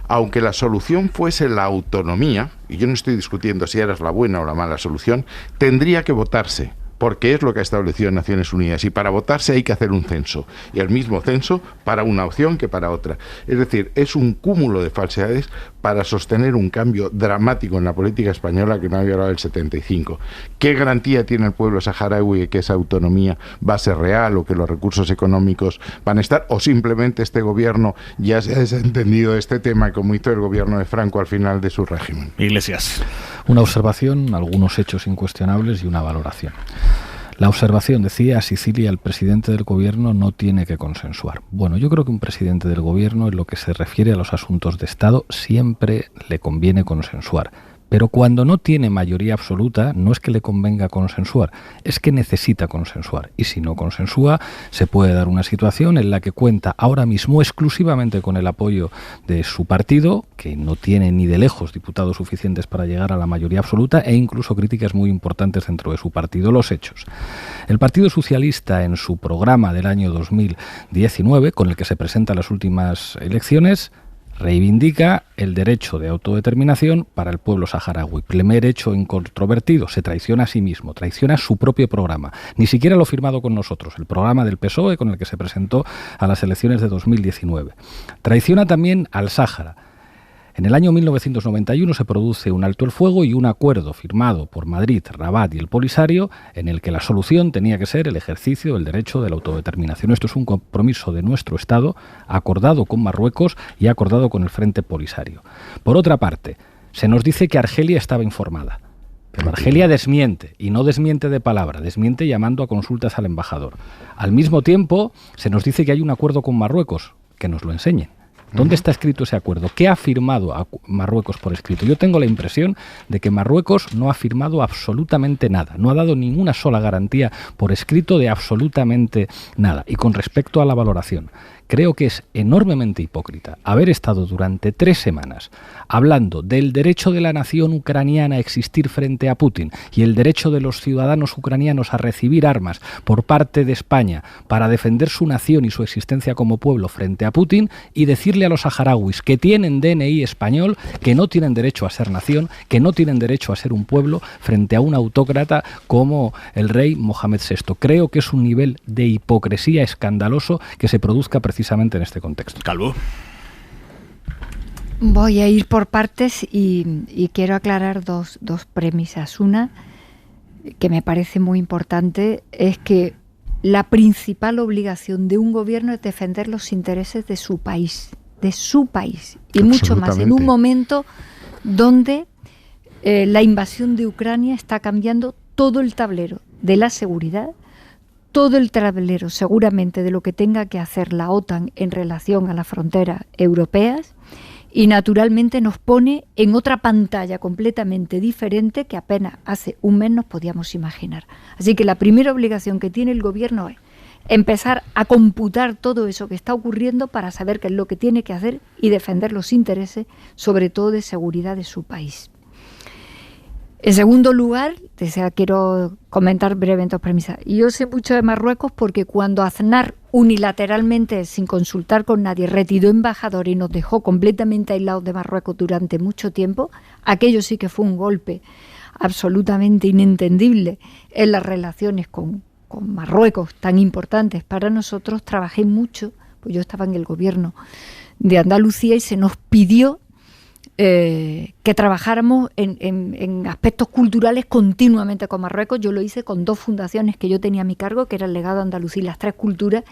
[SPEAKER 6] Aunque la solución fuese la autonomía, y yo no estoy discutiendo si era la buena o la mala solución, tendría que votarse, porque es lo que ha establecido Naciones Unidas, y para votarse hay que hacer un censo, y el mismo censo para una opción que para otra. Es decir, es un cúmulo de falsedades para sostener un cambio dramático en la política española que no había hablado del 75. ¿Qué garantía tiene el pueblo saharaui de que esa autonomía va a ser real o que los recursos económicos van a estar? ¿O simplemente este gobierno ya se ha desentendido de este tema como hizo el gobierno de Franco al final de su régimen?
[SPEAKER 3] Iglesias.
[SPEAKER 4] Una observación, algunos hechos incuestionables y una valoración. La observación, decía Sicilia, el presidente del gobierno no tiene que consensuar. Bueno, yo creo que un presidente del gobierno, en lo que se refiere a los asuntos de Estado, siempre le conviene consensuar. Pero cuando no tiene mayoría absoluta, no es que le convenga consensuar, es que necesita consensuar. Y si no consensúa, se puede dar una situación en la que cuenta ahora mismo exclusivamente con el apoyo de su partido, que no tiene ni de lejos diputados suficientes para llegar a la mayoría absoluta, e incluso críticas muy importantes dentro de su partido. Los hechos. El Partido Socialista, en su programa del año 2019, con el que se presenta a las últimas elecciones, reivindica el derecho de autodeterminación para el pueblo saharaui. Primer hecho incontrovertido, se traiciona a sí mismo, traiciona su propio programa. Ni siquiera lo firmado con nosotros, el programa del PSOE con el que se presentó a las elecciones de 2019. Traiciona también al Sáhara. En el año 1991 se produce un alto el fuego y un acuerdo firmado por Madrid, Rabat y el Polisario en el que la solución tenía que ser el ejercicio del derecho de la autodeterminación. Esto es un compromiso de nuestro Estado acordado con Marruecos y acordado con el Frente Polisario. Por otra parte, se nos dice que Argelia estaba informada. Pero Argelia desmiente, y no desmiente de palabra, desmiente llamando a consultas al embajador. Al mismo tiempo, se nos dice que hay un acuerdo con Marruecos, que nos lo enseñen. ¿Dónde está escrito ese acuerdo? ¿Qué ha firmado a Marruecos por escrito? Yo tengo la impresión de que Marruecos no ha firmado absolutamente nada, no ha dado ninguna sola garantía por escrito de absolutamente nada. Y con respecto a la valoración, creo que es enormemente hipócrita haber estado durante 3 semanas hablando del derecho de la nación ucraniana a existir frente a Putin y el derecho de los ciudadanos ucranianos a recibir armas por parte de España para defender su nación y su existencia como pueblo frente a Putin, y decirle a los saharauis que tienen DNI español, que no tienen derecho a ser nación, que no tienen derecho a ser un pueblo frente a un autócrata como el rey Mohamed VI. Creo que es un nivel de hipocresía escandaloso que se produzca precisamente en este contexto.
[SPEAKER 3] Calvo.
[SPEAKER 5] Voy a ir por partes y quiero aclarar dos premisas. Una, que me parece muy importante, es que la principal obligación de un gobierno es defender los intereses de su país, y mucho más en un momento donde la invasión de Ucrania está cambiando todo el tablero de la seguridad, todo el tablero seguramente de lo que tenga que hacer la OTAN en relación a las fronteras europeas, y naturalmente nos pone en otra pantalla completamente diferente que apenas hace un mes nos podíamos imaginar. Así que la primera obligación que tiene el gobierno es empezar a computar todo eso que está ocurriendo para saber qué es lo que tiene que hacer y defender los intereses, sobre todo de seguridad de su país. En segundo lugar, quiero comentar brevemente dos premisas. Yo sé mucho de Marruecos porque cuando Aznar unilateralmente, sin consultar con nadie, retiró embajador y nos dejó completamente aislados de Marruecos durante mucho tiempo, aquello sí que fue un golpe absolutamente inentendible en las relaciones con Marruecos tan importantes para nosotros. Trabajé mucho, pues yo estaba en el gobierno de Andalucía y se nos pidió que trabajáramos en aspectos culturales continuamente con Marruecos. Yo lo hice con 2 fundaciones que yo tenía a mi cargo, que era el Legado Andalucía y las 3 culturas.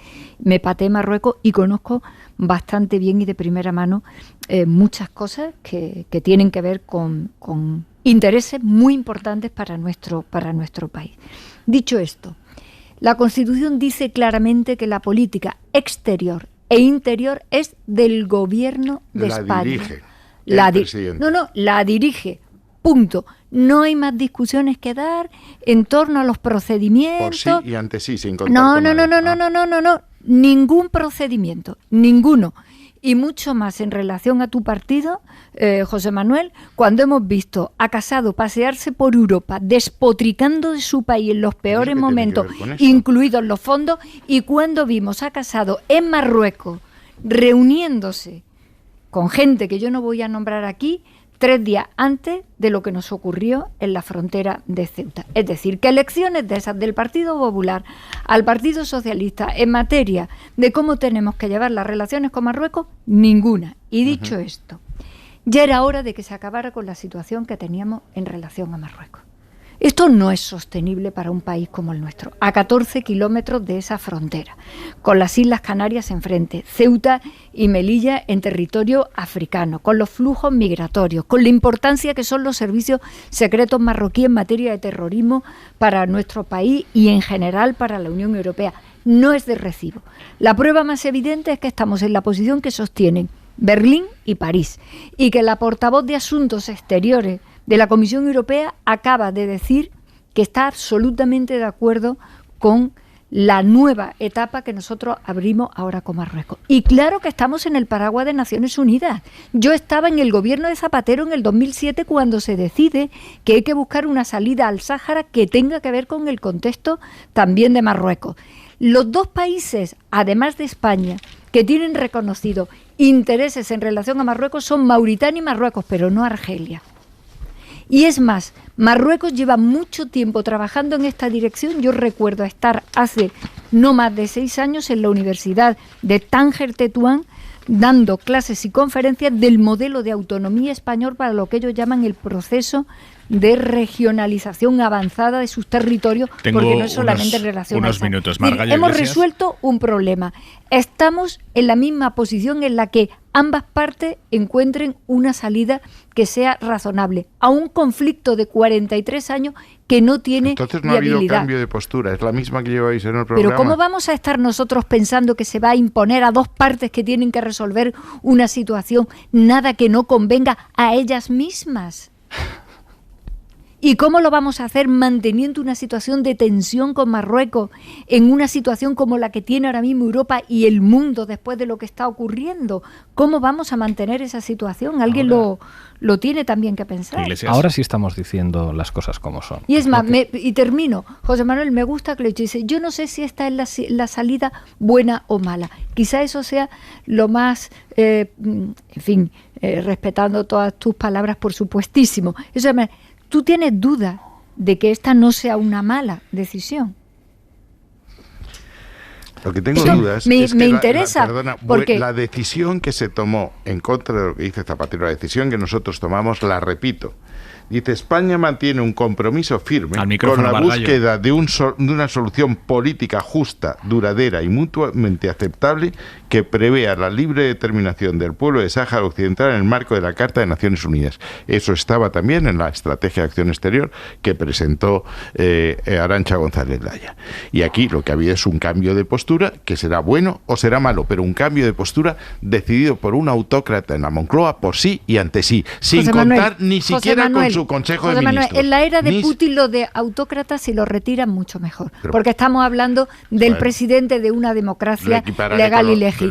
[SPEAKER 5] Me pateé Marruecos y conozco bastante bien y de primera mano muchas cosas que tienen que ver con intereses muy importantes para nuestro país. Dicho esto, la Constitución dice claramente que la política exterior e interior es del Gobierno de España.
[SPEAKER 6] Dirige el presidente.
[SPEAKER 5] La dirige. Punto. No hay más discusiones que dar en torno a los procedimientos.
[SPEAKER 6] Por sí y ante sí, sin contar con nadie.
[SPEAKER 5] No. Ningún procedimiento, ninguno. Y mucho más en relación a tu partido, José Manuel, cuando hemos visto a Casado pasearse por Europa, despotricando de su país en los peores momentos, incluidos los fondos, y cuando vimos a Casado en Marruecos reuniéndose con gente que yo no voy a nombrar aquí, 3 días antes de lo que nos ocurrió en la frontera de Ceuta. Es decir, que elecciones de esas del Partido Popular al Partido Socialista en materia de cómo tenemos que llevar las relaciones con Marruecos, ninguna. Y dicho esto, ya era hora de que se acabara con la situación que teníamos en relación a Marruecos. Esto no es sostenible para un país como el nuestro, a 14 kilómetros de esa frontera, con las Islas Canarias enfrente, Ceuta y Melilla en territorio africano, con los flujos migratorios, con la importancia que son los servicios secretos marroquíes en materia de terrorismo para nuestro país y en general para la Unión Europea. No es de recibo. La prueba más evidente es que estamos en la posición que sostienen Berlín y París, y que la portavoz de Asuntos Exteriores de la Comisión Europea acaba de decir que está absolutamente de acuerdo con la nueva etapa que nosotros abrimos ahora con Marruecos. Y claro que estamos en el paraguas de Naciones Unidas. Yo estaba en el gobierno de Zapatero en el 2007 cuando se decide que hay que buscar una salida al Sáhara que tenga que ver con el contexto también de Marruecos. Los dos países, además de España, que tienen reconocido intereses en relación a Marruecos son Mauritania y Marruecos, pero no Argelia. Y es más, Marruecos lleva mucho tiempo trabajando en esta dirección. Yo recuerdo estar hace no más de 6 años en la Universidad de Tánger Tetuán dando clases y conferencias del modelo de autonomía español para lo que ellos llaman el proceso de regionalización avanzada de sus territorios, porque no es solamente en relación a
[SPEAKER 3] unos minutos, Marga Iglesias.
[SPEAKER 5] Hemos resuelto un problema. Estamos en la misma posición en la que ambas partes encuentren una salida que sea razonable a un conflicto de 43 años que no tiene
[SPEAKER 6] Entonces no
[SPEAKER 5] viabilidad.
[SPEAKER 6] Ha habido cambio de postura, es la misma que lleváis en el programa.
[SPEAKER 5] Pero ¿cómo vamos a estar nosotros pensando que se va a imponer a dos partes que tienen que resolver una situación, nada que no convenga a ellas mismas? ¿Y cómo lo vamos a hacer manteniendo una situación de tensión con Marruecos en una situación como la que tiene ahora mismo Europa y el mundo después de lo que está ocurriendo? ¿Cómo vamos a mantener esa situación? Alguien lo tiene también que pensar.
[SPEAKER 4] Iglesias. Ahora sí estamos diciendo las cosas como son.
[SPEAKER 5] Y es más, y termino, José Manuel, me gusta que lo dice, yo no sé si esta es la salida buena o mala. Quizá eso sea lo más, respetando todas tus palabras, por supuestísimo. Eso es, ¿tú tienes duda de que esta no sea una mala decisión?
[SPEAKER 6] Lo que tengo dudas es
[SPEAKER 5] me
[SPEAKER 6] que
[SPEAKER 5] interesa, porque
[SPEAKER 6] la decisión que se tomó en contra de lo que dice Zapatero, la decisión que nosotros tomamos, la repito. Dice, España mantiene un compromiso firme con la búsqueda de una solución política justa, duradera y mutuamente aceptable que prevea la libre determinación del pueblo de Sáhara Occidental en el marco de la Carta de Naciones Unidas. Eso estaba también en la Estrategia de Acción Exterior que presentó Arantxa González Laya. Y aquí lo que ha habido es un cambio de postura que será bueno o será malo, pero un cambio de postura decidido por un autócrata en la Moncloa por sí y ante sí, sin contar ni siquiera con su Consejo de Ministros.
[SPEAKER 5] En la era de Putin lo de autócratas se lo retiran mucho mejor, porque estamos hablando del presidente de una democracia legal y legítimo.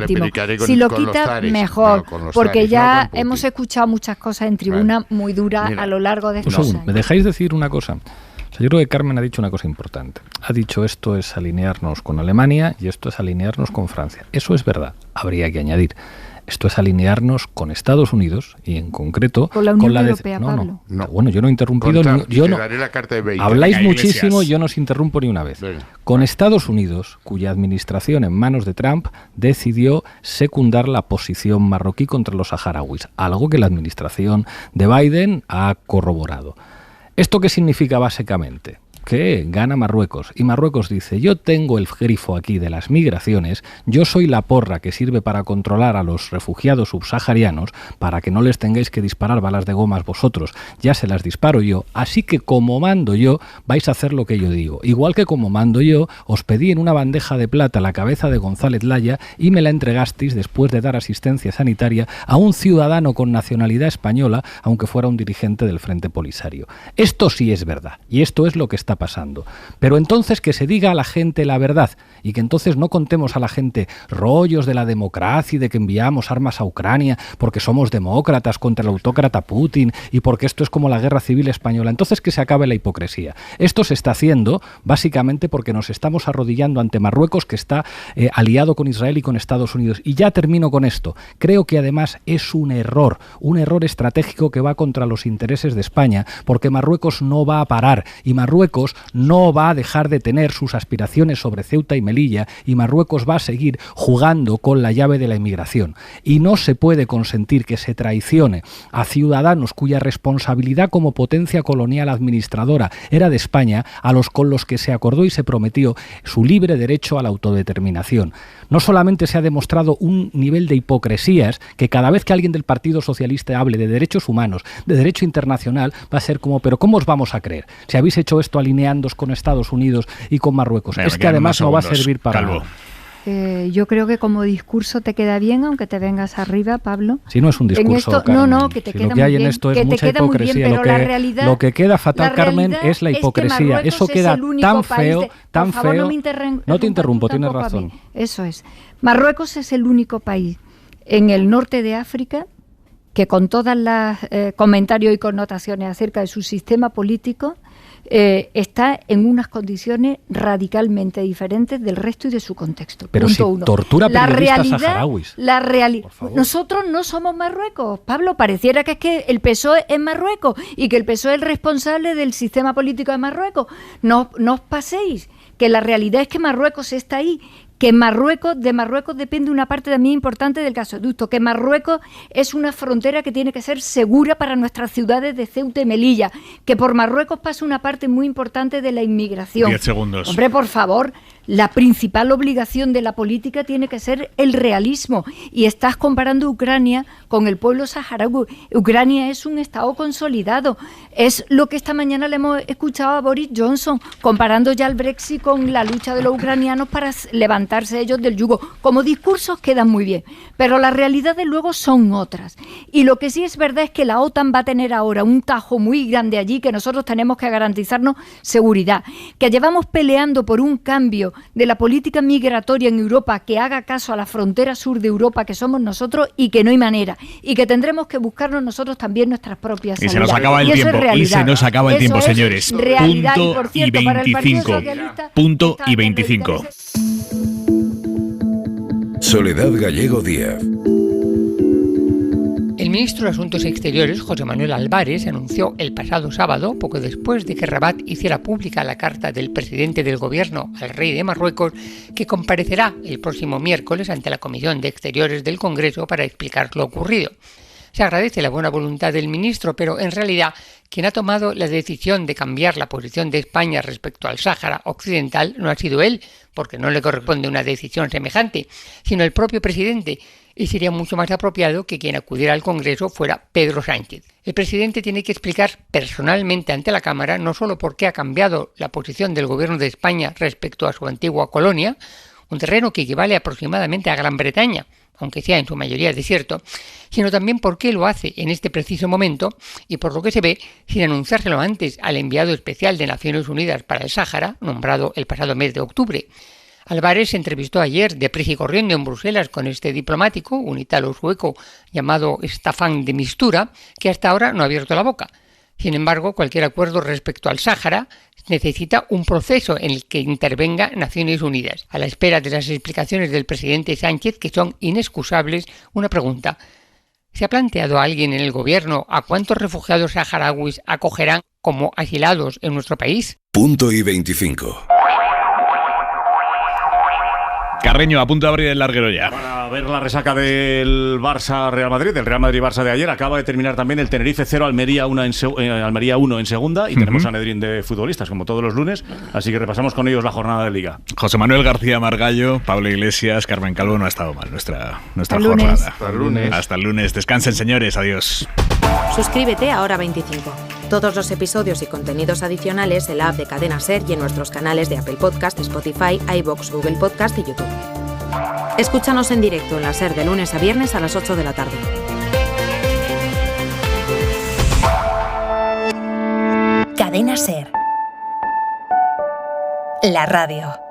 [SPEAKER 5] Si lo quita, mejor, porque ya hemos escuchado muchas cosas en tribuna muy duras a lo largo de estos años.
[SPEAKER 4] ¿Me dejáis decir una cosa? O sea, yo creo que Carmen ha dicho una cosa importante. Ha dicho esto es alinearnos con Alemania y esto es alinearnos con Francia. Eso es verdad, habría que añadir. Esto es alinearnos con Estados Unidos y en concreto
[SPEAKER 5] con la Unión Europea, Pablo.
[SPEAKER 4] No. Bueno, yo no he interrumpido. Habláis muchísimo, yo no os interrumpo ni una vez. Con Estados Unidos, cuya administración en manos de Trump decidió secundar la posición marroquí contra los saharauis, algo que la administración de Biden ha corroborado. ¿Esto qué significa básicamente? que gana Marruecos. Y Marruecos dice, yo tengo el grifo aquí de las migraciones, yo soy la porra que sirve para controlar a los refugiados subsaharianos, para que no les tengáis que disparar balas de gomas vosotros, ya se las disparo yo, así que como mando yo, vais a hacer lo que yo digo. Igual que como mando yo, os pedí en una bandeja de plata la cabeza de González Laya y me la entregasteis después de dar asistencia sanitaria a un ciudadano con nacionalidad española, aunque fuera un dirigente del Frente Polisario. Esto sí es verdad, y esto es lo que está pasando. Pero entonces que se diga a la gente la verdad, y que entonces no contemos a la gente rollos de la democracia y de que enviamos armas a Ucrania porque somos demócratas contra el autócrata Putin y porque esto es como la guerra civil española. Entonces que se acabe la hipocresía. Esto se está haciendo básicamente porque nos estamos arrodillando ante Marruecos, que está aliado con Israel y con Estados Unidos. Y ya termino con esto. Creo que además es un error estratégico que va contra los intereses de España, porque Marruecos no va a parar y Marruecos no va a dejar de tener sus aspiraciones sobre Ceuta y Melilla, y Marruecos va a seguir jugando con la llave de la inmigración. Y no se puede consentir que se traicione a ciudadanos cuya responsabilidad como potencia colonial administradora era de España, con los que se acordó y se prometió su libre derecho a la autodeterminación. No solamente se ha demostrado un nivel de hipocresías, que cada vez que alguien del Partido Socialista hable de derechos humanos, de derecho internacional, va a ser como, pero ¿cómo os vamos a creer? Si habéis hecho esto alineándoos con Estados Unidos y con Marruecos. Es que además no va a servir para nada.
[SPEAKER 5] Yo creo que como discurso te queda bien, aunque te vengas arriba, Pablo.
[SPEAKER 4] Si no es un discurso, Carmen,
[SPEAKER 5] que te
[SPEAKER 4] si
[SPEAKER 5] queda
[SPEAKER 4] lo que hay
[SPEAKER 5] muy
[SPEAKER 4] en
[SPEAKER 5] bien,
[SPEAKER 4] esto es
[SPEAKER 5] que
[SPEAKER 4] mucha
[SPEAKER 5] te queda
[SPEAKER 4] hipocresía.
[SPEAKER 5] muy bien, pero la realidad,
[SPEAKER 4] lo que queda fatal, Carmen, es la hipocresía.
[SPEAKER 5] Es que
[SPEAKER 4] eso queda tan feo, tan
[SPEAKER 5] por favor,
[SPEAKER 4] feo. No te interrumpo, tienes razón.
[SPEAKER 5] Eso es. Marruecos es el único país en el norte de África que, con todas las comentarios y connotaciones acerca de su sistema político, está en unas condiciones radicalmente diferentes del resto y de su contexto.
[SPEAKER 4] Pero
[SPEAKER 5] Punto
[SPEAKER 4] si
[SPEAKER 5] uno.
[SPEAKER 4] tortura periodistas saharauis.
[SPEAKER 5] Nosotros no somos Marruecos, Pablo. Pareciera que es que el PSOE es Marruecos y que el PSOE es el responsable del sistema político de Marruecos. No os paséis, que la realidad es que Marruecos está ahí, que de Marruecos depende una parte también importante del gasoducto, que Marruecos es una frontera que tiene que ser segura para nuestras ciudades de Ceuta y Melilla, que por Marruecos pasa una parte muy importante de la inmigración.
[SPEAKER 3] 10 segundos.
[SPEAKER 5] Hombre, por favor, la principal obligación de la política tiene que ser el realismo, y estás comparando Ucrania con el pueblo saharaui. Ucrania es un Estado consolidado, es lo que esta mañana le hemos escuchado a Boris Johnson, comparando ya el Brexit con la lucha de los ucranianos para levantarse ellos del yugo. Como discursos quedan muy bien, pero las realidades luego son otras. Y lo que sí es verdad es que la OTAN va a tener ahora un tajo muy grande allí, que nosotros tenemos que garantizarnos seguridad, que llevamos peleando por un cambio de la política migratoria en Europa que haga caso a la frontera sur de Europa, que somos nosotros, y que no hay manera, y que tendremos que buscarnos nosotros también nuestras propias salidas.
[SPEAKER 3] Y se nos acaba el tiempo, señores.
[SPEAKER 5] Realidad.
[SPEAKER 3] Punto
[SPEAKER 5] y, por cierto,
[SPEAKER 3] y 25. Punto y 25.
[SPEAKER 11] Soledad Gallego Díaz.
[SPEAKER 12] El ministro de Asuntos Exteriores, José Manuel Álvarez, anunció el pasado sábado, poco después de que Rabat hiciera pública la carta del presidente del gobierno al rey de Marruecos, que comparecerá el próximo miércoles ante la Comisión de Exteriores del Congreso para explicar lo ocurrido. Se agradece la buena voluntad del ministro, pero en realidad quien ha tomado la decisión de cambiar la posición de España respecto al Sáhara Occidental no ha sido él, porque no le corresponde una decisión semejante, sino el propio presidente, y sería mucho más apropiado que quien acudiera al Congreso fuera Pedro Sánchez. El presidente tiene que explicar personalmente ante la Cámara no solo por qué ha cambiado la posición del gobierno de España respecto a su antigua colonia, un terreno que equivale aproximadamente a Gran Bretaña, aunque sea en su mayoría desierto, sino también por qué lo hace en este preciso momento y, por lo que se ve, sin anunciárselo antes al enviado especial de Naciones Unidas para el Sáhara, nombrado el pasado mes de octubre. Álvarez se entrevistó ayer deprisa y corriendo en Bruselas con este diplomático, un ítalo-sueco llamado Staffan de Mistura, que hasta ahora no ha abierto la boca. Sin embargo, cualquier acuerdo respecto al Sáhara necesita un proceso en el que intervenga Naciones Unidas. A la espera de las explicaciones del presidente Sánchez, que son inexcusables, una pregunta. ¿Se ha planteado a alguien en el gobierno a cuántos refugiados saharauis acogerán como asilados en nuestro país?
[SPEAKER 11] Punto y 25.
[SPEAKER 3] Carreño, a punto de abrir el larguero ya.
[SPEAKER 22] Para ver la resaca del Barça-Real Madrid, del Real Madrid-Barça de ayer, acaba de terminar también el Tenerife 0, Almería 1 en segunda, y tenemos a Nedrín de futbolistas, como todos los lunes, así que repasamos con ellos la jornada de Liga.
[SPEAKER 3] José Manuel García Margallo, Pablo Iglesias, Carmen Calvo, no ha estado mal nuestra jornada.
[SPEAKER 5] Lunes.
[SPEAKER 3] Hasta el lunes. Hasta el lunes. Descansen, señores. Adiós.
[SPEAKER 13] Suscríbete a Hora 25. Todos los episodios y contenidos adicionales en la app de Cadena SER y en nuestros canales de Apple Podcast, Spotify, iVoox, Google Podcast y YouTube. Escúchanos en directo en la SER de lunes a viernes a las 8 de la tarde.
[SPEAKER 14] Cadena SER. La radio.